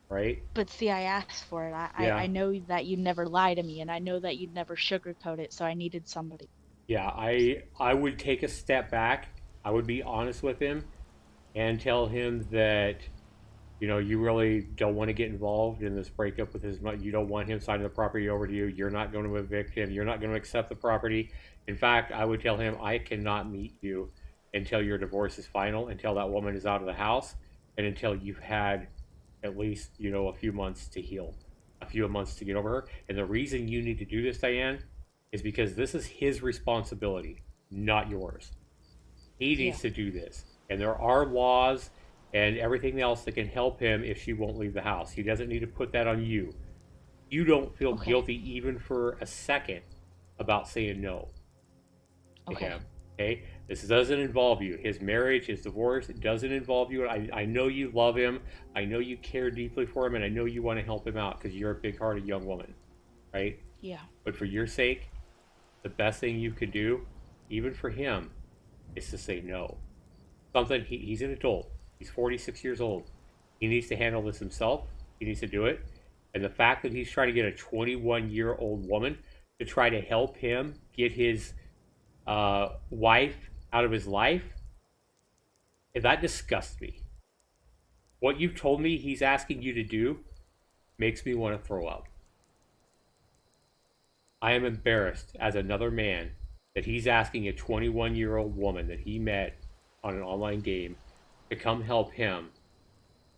Speaker 1: right?
Speaker 2: But see, I asked for it. I
Speaker 1: Yeah.
Speaker 2: know that you'd never lie to me, and I know that you'd never sugarcoat it, so I needed somebody.
Speaker 1: Yeah, I would take a step back. I would be honest with him and tell him that you really don't want to get involved in this breakup with his mother. You don't want him signing the property over to you. You're not going to evict him. You're not going to accept the property. In fact, I would tell him, I cannot meet you until your divorce is final, until that woman is out of the house, and until you've had at least, a few months to heal, a few months to get over her. And the reason you need to do this, Diane, is because this is his responsibility, not yours. He
Speaker 2: Yeah.
Speaker 1: needs to do this. And there are laws and everything else that can help him if she won't leave the house. He doesn't need to put that on you. You don't feel
Speaker 2: Okay.
Speaker 1: guilty even for a second about saying no to
Speaker 2: Okay.
Speaker 1: him. Okay? This doesn't involve you. His marriage, his divorce, it doesn't involve you. I know you love him. I know you care deeply for him, and I know you want to help him out because you're a big hearted young woman, right?
Speaker 2: Yeah.
Speaker 1: But for your sake, the best thing you could do, even for him, is to say no. Something he's an adult. He's 46 years old. He needs to handle this himself. He needs to do it. And the fact that he's trying to get a 21-year-old woman to try to help him get his wife out of his life, that disgusts me. What you've told me he's asking you to do makes me want to throw up. I am embarrassed as another man that he's asking a 21-year-old woman that he met on an online game to come help him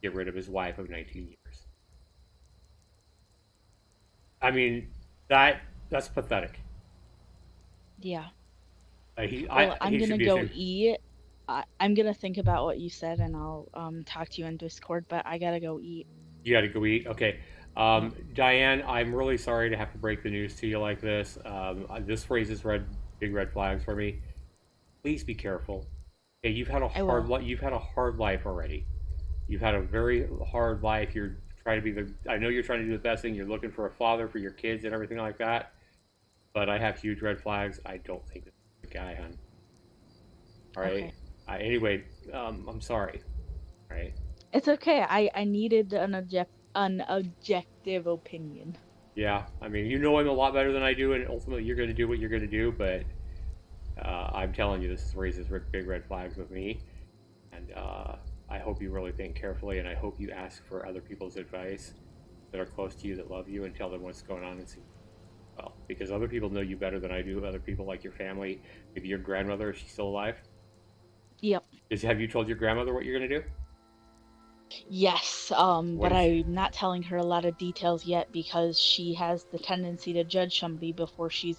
Speaker 1: get rid of his wife of 19 years. I mean, that's pathetic.
Speaker 2: Yeah. Well, I'm
Speaker 1: He should
Speaker 2: gonna
Speaker 1: be
Speaker 2: go
Speaker 1: ashamed.
Speaker 2: eat. I'm gonna think about what you said, and I'll talk to you in Discord. But I gotta go eat.
Speaker 1: You got to go eat. Okay,
Speaker 2: Yep.
Speaker 1: Diane, I'm really sorry to have to break the news to you like this. This raises big red flags for me. Please be careful. Okay,
Speaker 2: I will.
Speaker 1: you've had a hard life already. You've had a very hard life. You're trying to be I know you're trying to do the best thing. You're looking for a father for your kids and everything like that. But I have huge red flags. I don't think this is the guy, hon. All right.
Speaker 2: Okay.
Speaker 1: Anyway, I'm sorry. All right.
Speaker 2: It's okay. I needed an objective opinion.
Speaker 1: Yeah. I mean, you know him a lot better than I do, and ultimately you're going to do what you're going to do. But I'm telling you, this raises big red flags with me, and I hope you really think carefully, and I hope you ask for other people's advice that are close to you that love you, and tell them what's going on and see. Well, because other people know you better than I do. Other people like your family, maybe your grandmother. Is she still alive?
Speaker 2: Yep.
Speaker 1: Have you told your grandmother what you're going to do?
Speaker 2: Yes.
Speaker 1: What
Speaker 2: But
Speaker 1: is?
Speaker 2: I'm not telling her a lot of details yet because she has the tendency to judge somebody before she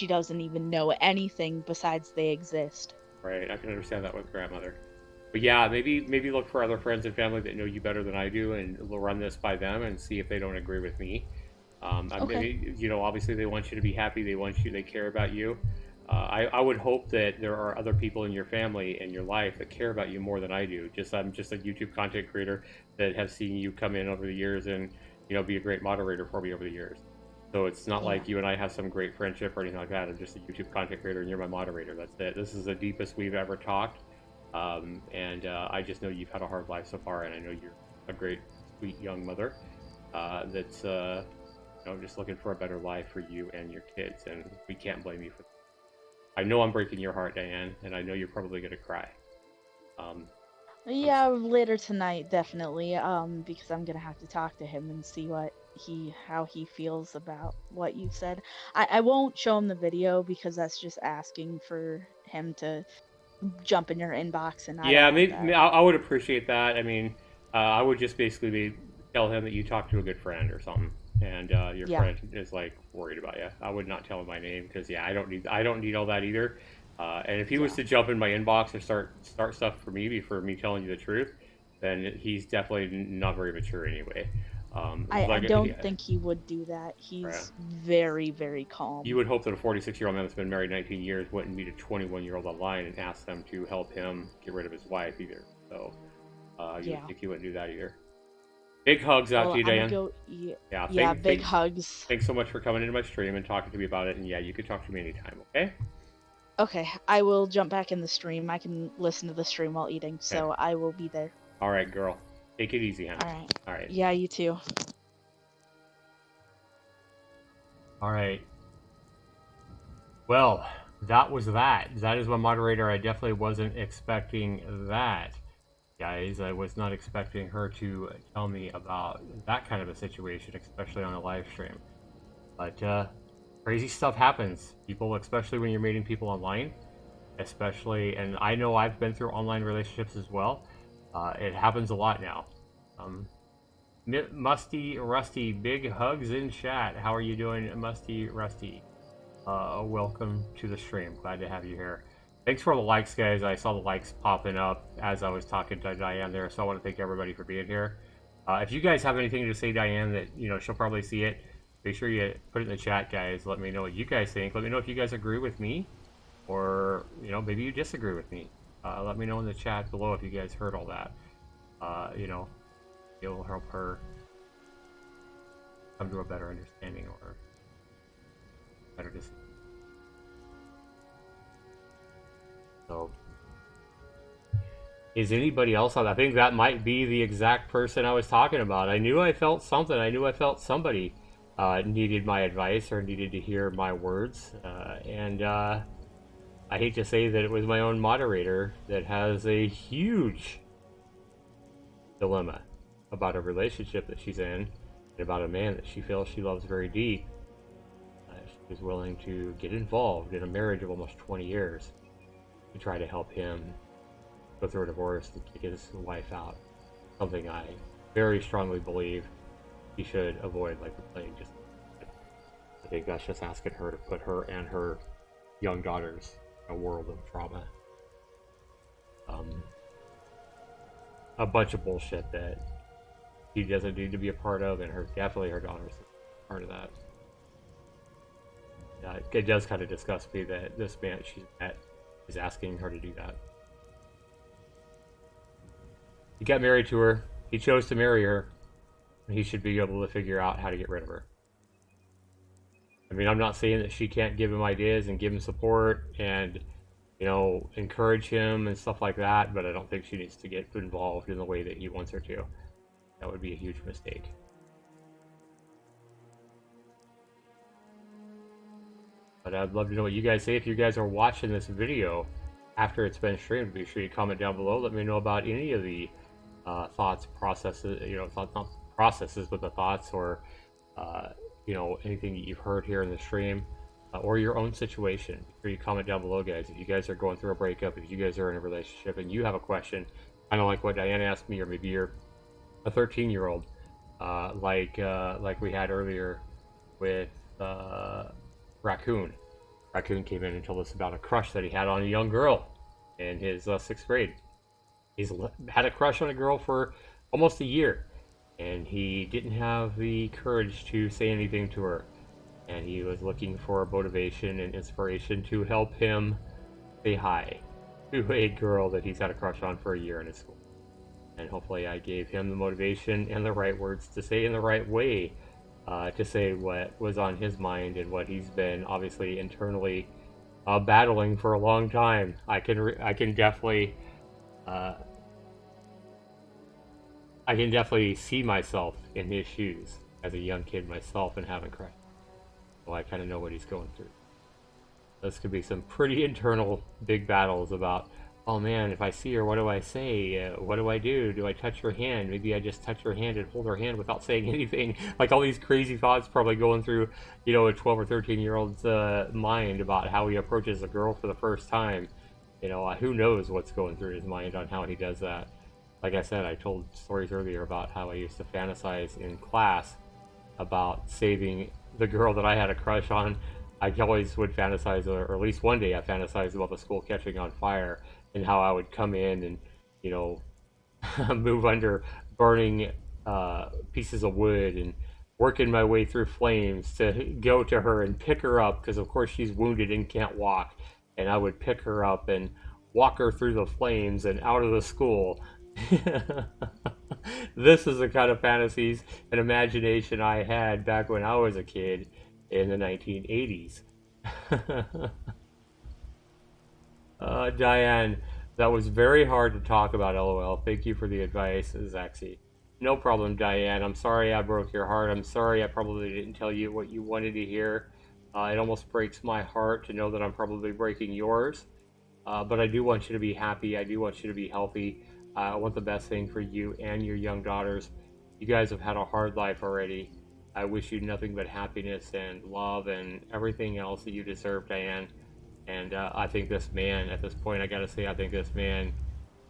Speaker 2: doesn't even know anything besides they exist.
Speaker 1: Right, I can understand that with grandmother. But yeah, maybe look for other friends and family that know you better than I do, and we'll run this by them and see if they don't agree with me.
Speaker 2: Okay.
Speaker 1: Obviously they want you to be happy. They care about you. I would hope that there are other people in your family and your life that care about you more than I do. I'm just a YouTube content creator that has seen you come in over the years and be a great moderator for me over the years. So it's not
Speaker 2: Yeah.
Speaker 1: like you and I have some great friendship or anything like that. I'm just a YouTube content creator and you're my moderator. That's it. This is the deepest we've ever talked. And I just know you've had a hard life so far, and I know you're a great, sweet young mother that's you know, just looking for a better life for you and your kids, and we can't blame you for that. I know I'm breaking your heart, Diane, and I know you're probably gonna cry. Um,
Speaker 2: Yeah, later tonight, definitely. Because I'm gonna have to talk to him and see how he feels about what you said. I won't show him the video because that's just asking for him to jump in your inbox, and I don't
Speaker 1: Yeah,
Speaker 2: want
Speaker 1: maybe
Speaker 2: that.
Speaker 1: I would appreciate that. I mean, I would just basically tell him that you talked to a good friend or something, and your
Speaker 2: Yeah,
Speaker 1: friend is like worried about you. I would not tell him my name because yeah, I don't need all that either. And if he was
Speaker 2: yeah.
Speaker 1: to jump in my inbox or start stuff for me before me telling you the truth, then he's definitely not very mature anyway.
Speaker 2: I
Speaker 1: Like
Speaker 2: don't
Speaker 1: yeah,
Speaker 2: think he would do that.
Speaker 1: yeah.
Speaker 2: He's very, very
Speaker 1: You
Speaker 2: calm.
Speaker 1: would hope that a 46-year-old man that's been married 19 years wouldn't meet a 21-year-old online and ask them to help him get rid of his wife either. So you would
Speaker 2: Yeah.
Speaker 1: think he wouldn't do that either. Big hugs out to
Speaker 2: Well,
Speaker 1: you,
Speaker 2: I'm gonna
Speaker 1: Diane.
Speaker 2: go eat.
Speaker 1: Yeah,
Speaker 2: Yeah, big hugs.
Speaker 1: thanks so much for coming into my stream and talking to me about it. And yeah, you can talk to me anytime, okay?
Speaker 2: Okay, I will jump back in the stream. I can listen to the stream while eating,
Speaker 1: Okay.
Speaker 2: so I will be there.
Speaker 1: All right, girl. Take it easy, honey.
Speaker 2: All right.
Speaker 1: All right.
Speaker 2: Yeah, you too.
Speaker 1: All right. Well, that was that. That is my moderator. I definitely wasn't expecting that. Guys, I was not expecting her to tell me about that kind of a situation, especially on a live stream. But crazy stuff happens. People, especially when you're meeting people online, especially, and I know I've been through online relationships as well. It happens a lot now. Musty Rusty, big hugs in chat. How are you doing, Musty Rusty? Welcome to the stream. Glad to have you here. Thanks for the likes, guys. I saw the likes popping up as I was talking to Diane there, so I want to thank everybody for being here. If you guys have anything to say, Diane, that she'll probably see it, make sure you put it in the chat, guys. Let me know what you guys think. Let me know if you guys agree with me, or maybe you disagree with me. Let me know in the chat below if you guys heard all that. It'll help her come to a better understanding or better decision. So, is anybody else on? I think that might be the exact person I was talking about. I knew I felt something. I knew I felt somebody needed my advice or needed to hear my words. And I hate to say that it was my own moderator that has a huge dilemma about a relationship that she's in and about a man that she feels she loves very deep. She is willing to get involved in a marriage of almost 20 years to try to help him go through a divorce to get his wife out. Something I very strongly believe he should avoid like the plague. I think that's just asking her to put her and her young daughters in a world of trauma. A bunch of bullshit that he doesn't need to be a part of, and definitely her daughters are part of that. It does kind of disgust me that this man she's met is asking her to do that. He got married to her. He chose to marry her. And he should be able to figure out how to get rid of her. I mean, I'm not saying that she can't give him ideas and give him support and, encourage him and stuff like that, but I don't think she needs to get involved in the way that he wants her to. That would be a huge mistake. But I'd love to know what you guys say. If you guys are watching this video after it's been streamed, be sure you comment down below. Let me know about any of the thoughts, processes, not processes, but the thoughts or, anything that you've heard here in the stream or your own situation. Be sure you comment down below, guys. If you guys are going through a breakup, if you guys are in a relationship and you have a question, kind of like what Diana asked me, or maybe you're a 13-year-old, like we had earlier with Raccoon. Raccoon came in and told us about a crush that he had on a young girl in his 6th grade. He's had a crush on a girl for almost a year, and he didn't have the courage to say anything to her. And he was looking for motivation and inspiration to help him say hi to a girl that he's had a crush on for a year in his school. And hopefully I gave him the motivation and the right words to say in the right way, to say what was on his mind and what he's been obviously internally battling for a long time. I can definitely see myself in his shoes. as a young kid myself and haven't cried. So I kind of know what he's going through. This could be some pretty internal big battles about, oh man, if I see her, what do I say? What do I do? Do I touch her hand? Maybe I just touch her hand and hold her hand without saying anything. Like all these crazy thoughts probably going through, you know, a 12 or 13-year-old's mind about how he approaches a girl for the first time. You know, who knows what's going through his mind on how he does that. Like I said, I told stories earlier about how I used to fantasize in class about saving the girl that I had a crush on. I always would fantasize, or at least one day I fantasized about the school catching on fire and how I would come in and, you know, move under burning pieces of wood and working my way through flames to go to her and pick her up because, of course, she's wounded and can't walk. And I would pick her up and walk her through the flames and out of the school. This is the kind of fantasies and imagination I had back when I was a kid in the 1980s. Diane, that was very hard to talk about, lol. Thank you for the advice, Zaxi. No problem, Diane. I'm sorry I broke your heart. I'm sorry I probably didn't tell you what you wanted to hear. It almost breaks my heart to know that I'm probably breaking yours. But I do want you to be happy. I do want you to be healthy. I want the best thing for you and your young daughters. You guys have had a hard life already. I wish you nothing but happiness and love and everything else that you deserve, Diane. And I think this man, at this point, I gotta say, I think this man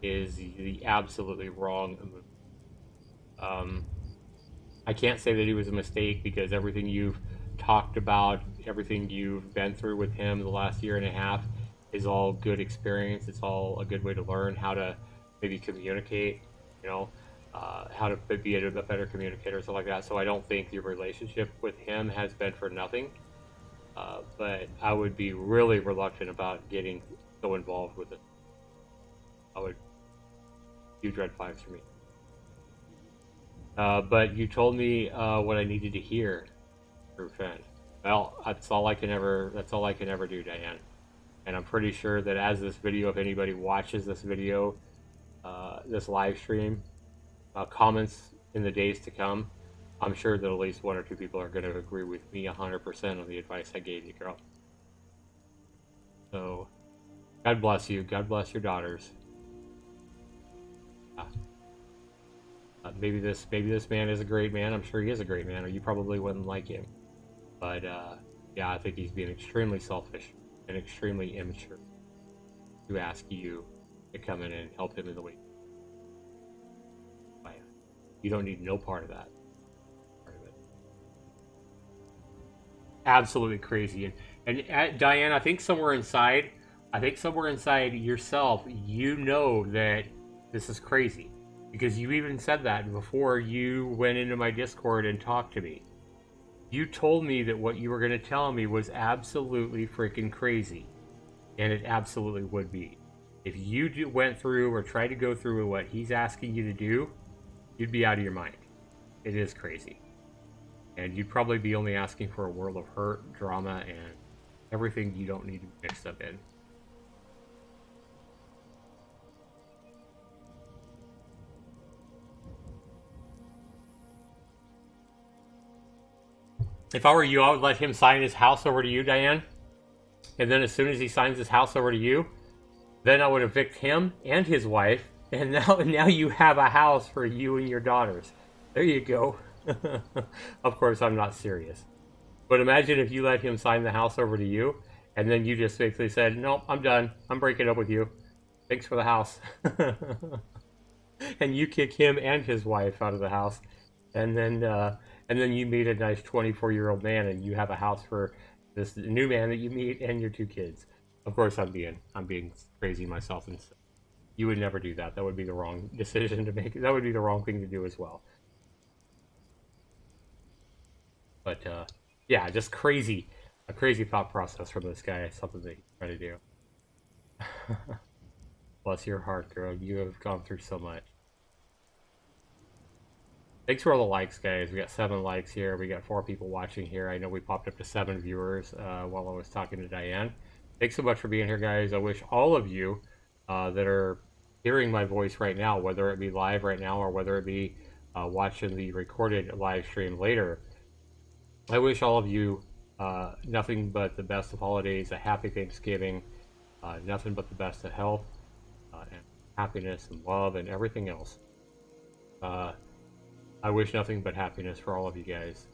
Speaker 1: is the absolutely wrong move. I can't say that he was a mistake because everything you've talked about, everything you've been through with him the last year and a half is all good experience. It's all a good way to learn how to maybe communicate, you know, how to be a better communicator, stuff like that. So I don't think your relationship with him has been for nothing. But I would be really reluctant about getting so involved with it. I would, huge red flags for me. But you told me what I needed to hear, true friend. Well, that's all I can ever. That's all I can ever do, Diane. And I'm pretty sure that as this video, if anybody watches this video, this live stream, comments in the days to come, I'm sure that at least one or two people are going to agree with me 100% on the advice I gave you, girl. So, God bless you. God bless your daughters. Maybe this man is a great man. I'm sure he is a great man, or you probably wouldn't like him. But yeah, I think he's being extremely selfish and extremely immature to ask you to come in and help him in the way. You don't need no part of that. Absolutely crazy. And Diane, I think somewhere inside yourself, you know that this is crazy. Because you even said that before you went into my Discord and talked to me. You told me that what you were going to tell me was absolutely freaking crazy. And it absolutely would be. If you went through or tried to go through what he's asking you to do, you'd be out of your mind. It is crazy. And you'd probably be only asking for a world of hurt, drama, and everything you don't need to be mixed up in. If I were you, I would let him sign his house over to you, Diane. And then as soon as he signs his house over to you, then I would evict him and his wife. And now you have a house for you and your daughters. There you go. Of course, I'm not serious. But imagine if you let him sign the house over to you, and then you just basically said, nope, I'm done. I'm breaking up with you. Thanks for the house. And you kick him and his wife out of the house. And then you meet a nice 24-year-old man, and you have a house for this new man that you meet and your two kids. Of course, I'm being crazy myself, and you would never do that. That would be the wrong decision to make. That would be the wrong thing to do as well. But yeah, just a crazy thought process from this guy. Something that he's trying to do. Bless your heart, girl. You have gone through so much. Thanks for all the likes, guys. We got 7 likes here. We got 4 people watching here. I know we popped up to 7 viewers while I was talking to Diane. Thanks so much for being here, guys. I wish all of you that are hearing my voice right now, whether it be live right now or whether it be watching the recorded live stream later, I wish all of you nothing but the best of holidays, a happy Thanksgiving, nothing but the best of health and happiness and love and everything else. I wish nothing but happiness for all of you guys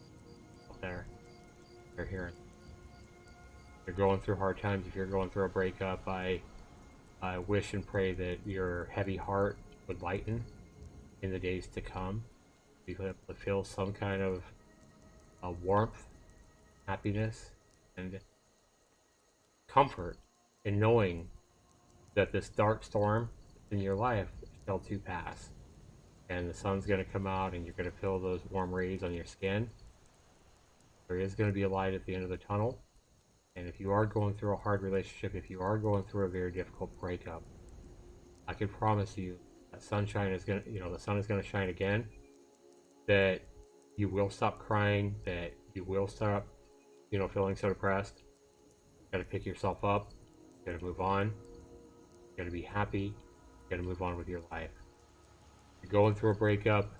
Speaker 1: out there. You're hearing. If you're going through hard times, if you're going through a breakup, I wish and pray that your heavy heart would lighten in the days to come. You'll be able to feel some kind of warmth, happiness, and comfort in knowing that this dark storm in your life shall too pass. And the sun's going to come out and you're going to feel those warm rays on your skin. There is going to be a light at the end of the tunnel. And if you are going through a hard relationship, if you are going through a very difficult breakup, I can promise you that sunshine is going to, the sun is going to shine again. That you will stop crying, that you will stop, feeling so depressed. You got to pick yourself up. You got to move on. You got to be happy. You got to move on with your life. If you're going through a breakup,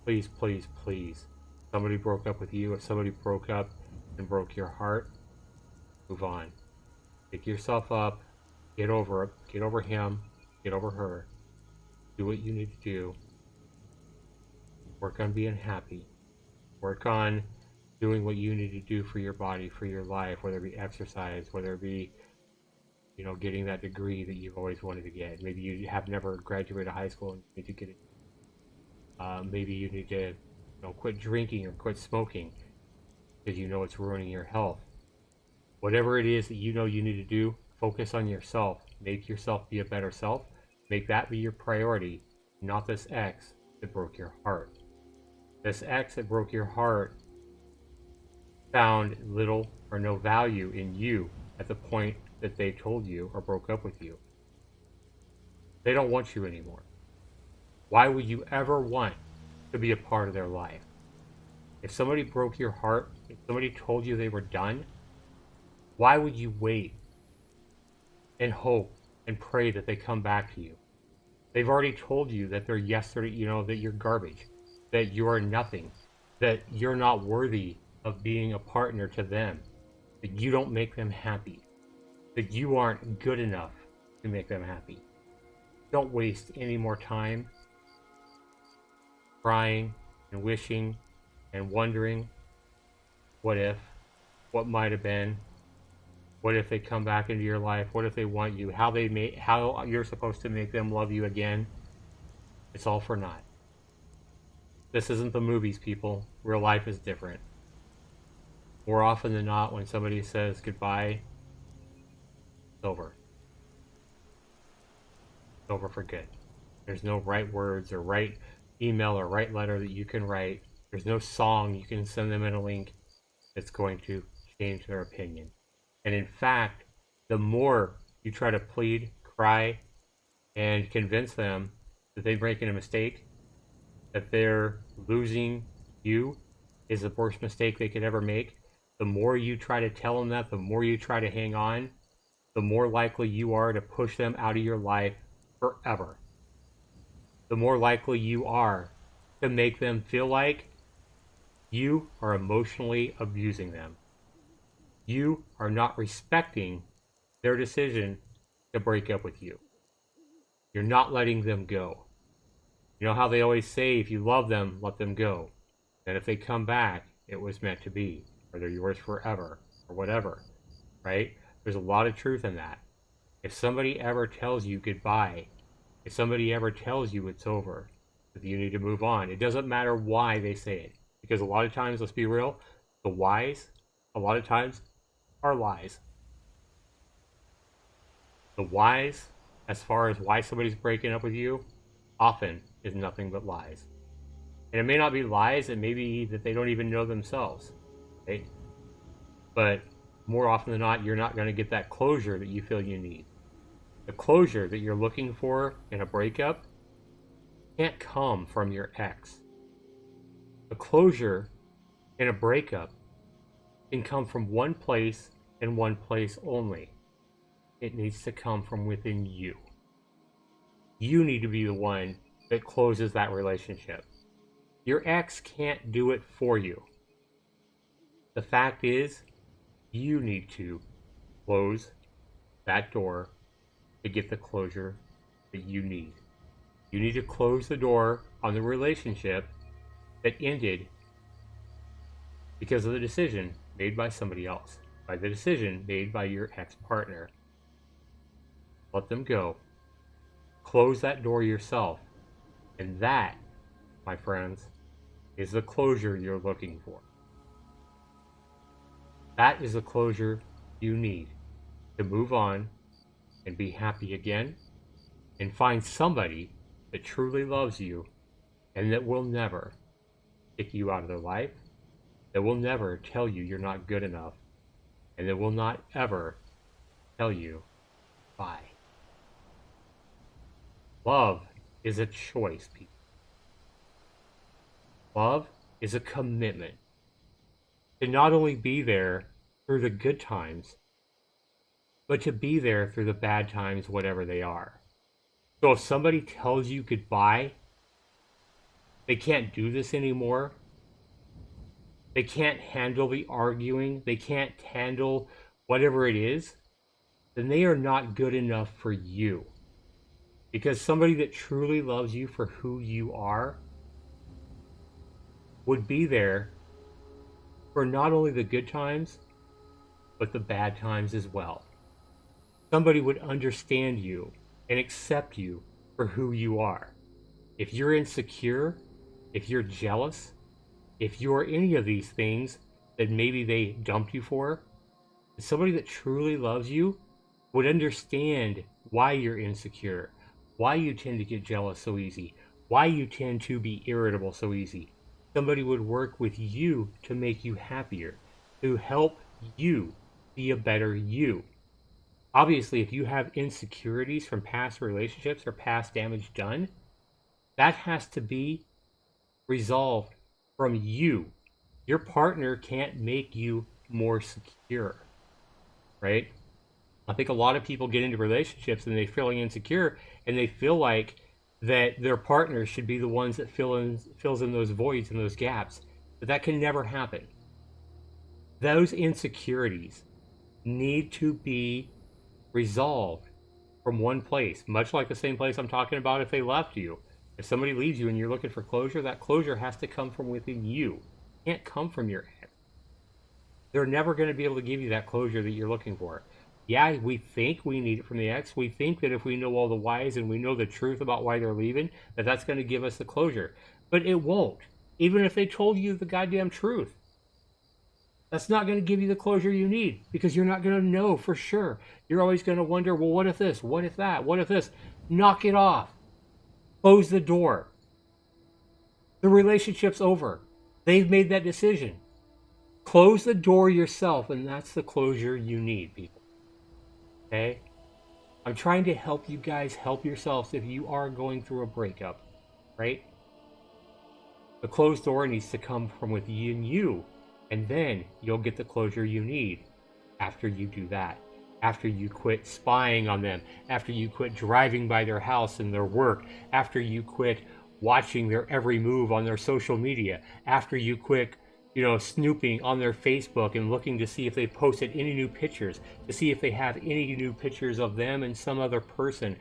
Speaker 1: please, please, please. Somebody broke up with you. If somebody broke up and broke your heart, move on. Pick yourself up. Get over it. Get over him. Get over her. Do what you need to do. Work on being happy. Work on doing what you need to do for your body, for your life, whether it be exercise, whether it be, getting that degree that you've always wanted to get. Maybe you have never graduated high school and you need to get it. Maybe you need to, quit drinking or quit smoking because it's ruining your health. Whatever it is that you need to do, focus on yourself. Make yourself be a better self. Make that be your priority, not this ex that broke your heart. This ex that broke your heart found little or no value in you at the point that they told you or broke up with you. They don't want you anymore. Why would you ever want to be a part of their life? If somebody broke your heart, if somebody told you they were done, why would you wait and hope and pray that they come back to you? They've already told you that they're yesterday, that you're garbage, that you're nothing, that you're not worthy of being a partner to them, that you don't make them happy, that you aren't good enough to make them happy. Don't waste any more time crying and wishing and wondering what if, what might have been, what if they come back into your life, what if they want you, how you're supposed to make them love you again. It's all for naught. This isn't the movies, people. Real life is different. More often than not, when somebody says goodbye, it's over. It's over for good. There's no right words or right email or right letter that you can write. There's no song you can send them in a link that's going to change their opinion. And in fact, the more you try to plead, cry, and convince them that they're making a mistake, that they're losing you is the worst mistake they could ever make, the more you try to tell them that, the more you try to hang on, the more likely you are to push them out of your life forever. The more likely you are to make them feel like you are emotionally abusing them. You are not respecting their decision to break up with you. You're not letting them go. You know how they always say, if you love them, let them go. And if they come back, it was meant to be, or they're yours forever, or whatever, right? There's a lot of truth in that. If somebody ever tells you goodbye, if somebody ever tells you it's over, that you need to move on, it doesn't matter why they say it. Because a lot of times, let's be real, the whys, a lot of times, are lies. The whys, as far as why somebody's breaking up with you, often is nothing but lies. And it may not be lies, it may be that they don't even know themselves, right? But more often than not, you're not going to get that closure that you feel you need. The closure that you're looking for in a breakup can't come from your ex. The closure in a breakup can come from one place and one place only. It needs to come from within you. You need to be the one that closes that relationship. Your ex can't do it for you. The fact is, you need to close that door to get the closure that you need. You need to close the door on the relationship that ended because of the decision made by somebody else, by the decision made by your ex-partner. Let them go. Close that door yourself. And that, my friends, is the closure you're looking for. That is the closure you need to move on and be happy again and find somebody that truly loves you and that will never kick you out of their life, that will never tell you you're not good enough, and that will not ever tell you bye. Love is a choice, people. Love is a commitment to not only be there through the good times, but to be there through the bad times, whatever they are. So if somebody tells you goodbye, they can't do this anymore, they can't handle the arguing, they can't handle whatever it is, then they are not good enough for you. Because somebody that truly loves you for who you are would be there for not only the good times, but the bad times as well. Somebody would understand you and accept you for who you are. If you're insecure, if you're jealous, if you're any of these things that maybe they dumped you for, somebody that truly loves you would understand why you're insecure, why you tend to get jealous so easy, why you tend to be irritable so easy. Somebody would work with you to make you happier, to help you be a better you. Obviously, if you have insecurities from past relationships or past damage done, that has to be resolved from you. Your partner can't make you more secure, right? I think a lot of people get into relationships and they feeling insecure and they feel like that their partner should be the ones that fills in those voids and those gaps. But that can never happen. Those insecurities need to be resolved from one place, much like the same place I'm talking about if they left you. If somebody leaves you and you're looking for closure, that closure has to come from within you. It can't come from your ex. They're never going to be able to give you that closure that you're looking for. Yeah, we think we need it from the ex. We think that if we know all the whys and we know the truth about why they're leaving, that that's going to give us the closure. But it won't. Even if they told you the goddamn truth. That's not going to give you the closure you need because you're not going to know for sure. You're always going to wonder, well, what if this? What if that? What if this? Knock it off. Close the door. The relationship's over. They've made that decision. Close the door yourself, and that's the closure you need, people. Okay? I'm trying to help you guys help yourselves if you are going through a breakup, right? The closed door needs to come from within you, and then you'll get the closure you need after you do that. After you quit spying on them, after you quit driving by their house and their work, after you quit watching their every move on their social media, after you quit snooping on their Facebook and looking to see if they posted any new pictures, to see if they have any new pictures of them and some other person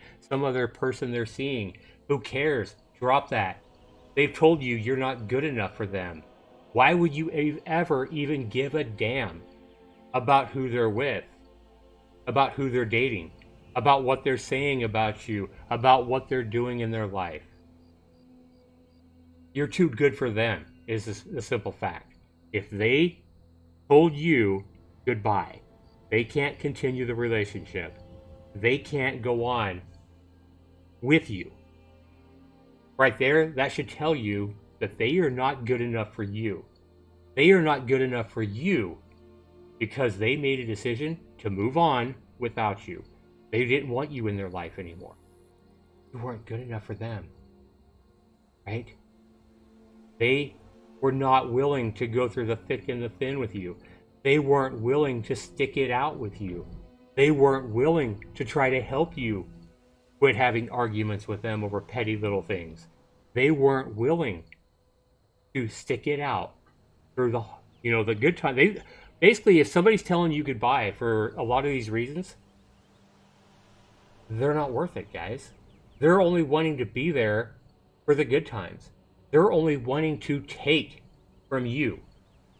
Speaker 1: they're seeing. Who cares? Drop that. They've told you you're not good enough for them. Why would you ever even give a damn about who they're with, about who they're dating, about what they're saying about you, about what they're doing in their life? You're too good for them, is the simple fact. If they told you goodbye, they can't continue the relationship. They can't go on with you. Right there, that should tell you that they are not good enough for you. They are not good enough for you because they made a decision to move on without you. They didn't want you in their life anymore. You weren't good enough for them. Right? They were not willing to go through the thick and the thin with you. They weren't willing to stick it out with you. They weren't willing to try to help you quit having arguments with them over petty little things. They weren't willing to stick it out through the, the good time. They basically, if somebody's telling you goodbye for a lot of these reasons, they're not worth it, guys. They're only wanting to be there for the good times. They're only wanting to take from you,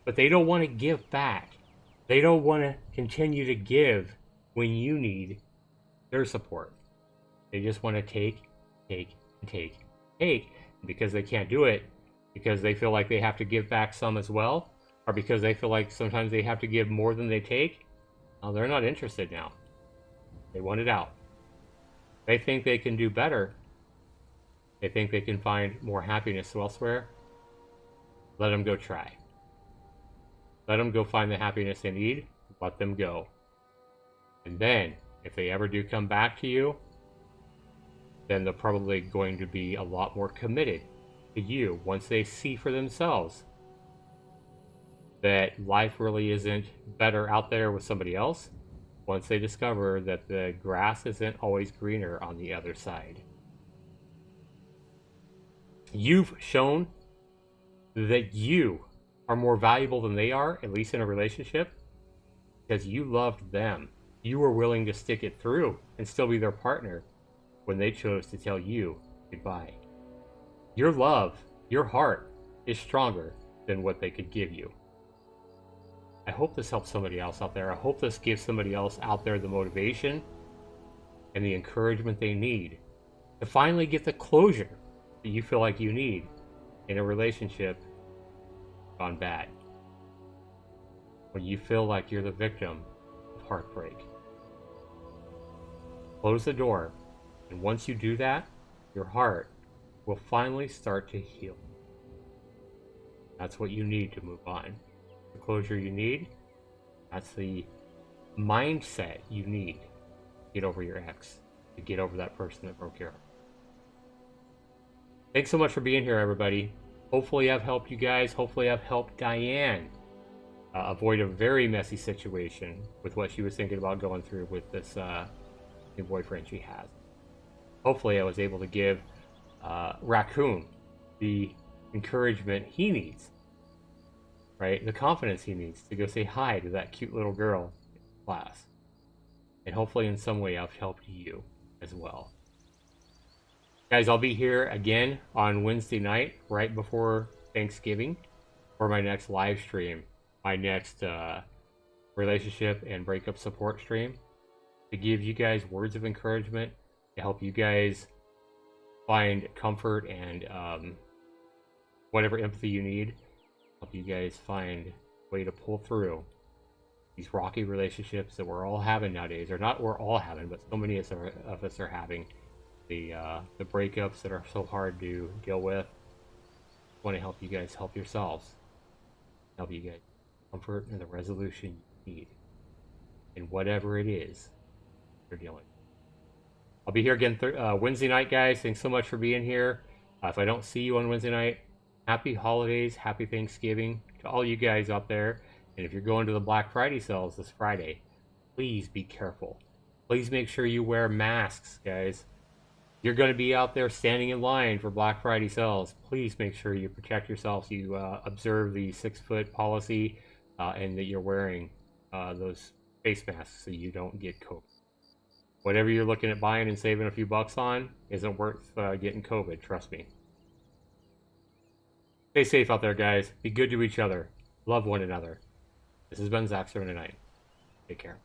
Speaker 1: but they don't want to give back. They don't want to continue to give when you need their support. They just want to take, and take. And because they can't do it, because they feel like they have to give back some as well, or because they feel like sometimes they have to give more than they take, well, they're not interested now. They want it out. They think they can do better. They think they can find more happiness elsewhere. Let them go try. Let them go find the happiness they need. Let them go. And then, if they ever do come back to you, then they're probably going to be a lot more committed to you once they see for themselves that life really isn't better out there with somebody else. Once they discover that the grass isn't always greener on the other side. You've shown that you are more valuable than they are, at least in a relationship, because you loved them. You were willing to stick it through and still be their partner when they chose to tell you goodbye. Your love, your heart, is stronger than what they could give you. I hope this helps somebody else out there. I hope this gives somebody else out there the motivation and the encouragement they need to finally get the closure that you feel like you need in a relationship gone bad. When you feel like you're the victim of heartbreak. Close the door, and once you do that, your heart will finally start to heal. That's what you need to move on. The closure you need, that's the mindset you need to get over your ex, to get over that person that broke your heart. Thanks so much for being here, everybody. Hopefully I've helped you guys. Hopefully I've helped Diane avoid a very messy situation with what she was thinking about going through with this new boyfriend she has. Hopefully I was able to give Raccoon the encouragement he needs, right? The confidence he needs to go say hi to that cute little girl in class. And hopefully in some way I've helped you as well. Guys, I'll be here again on Wednesday night, right before Thanksgiving, for my next live stream, my next relationship and breakup support stream, to give you guys words of encouragement, to help you guys find comfort and whatever empathy you need, help you guys find a way to pull through these rocky relationships that we're all having nowadays, or not we're all having, but so many of us are having. The breakups that are so hard to deal with. I want to help you guys help yourselves. Help you get comfort and the resolution you need in whatever it is you're dealing with. I'll be here again Wednesday night, guys. Thanks so much for being here. If I don't see you on Wednesday night, happy holidays, happy Thanksgiving to all you guys out there. And if you're going to the Black Friday sales this Friday, please be careful. Please make sure you wear masks, guys. You're going to be out there standing in line for Black Friday sales. Please make sure you protect yourselves. You observe the 6-foot policy and that you're wearing those face masks so you don't get COVID. Whatever you're looking at buying and saving a few bucks on isn't worth getting COVID, trust me. Stay safe out there, guys. Be good to each other. Love one another. This has been Zaxtorian tonight. Take care.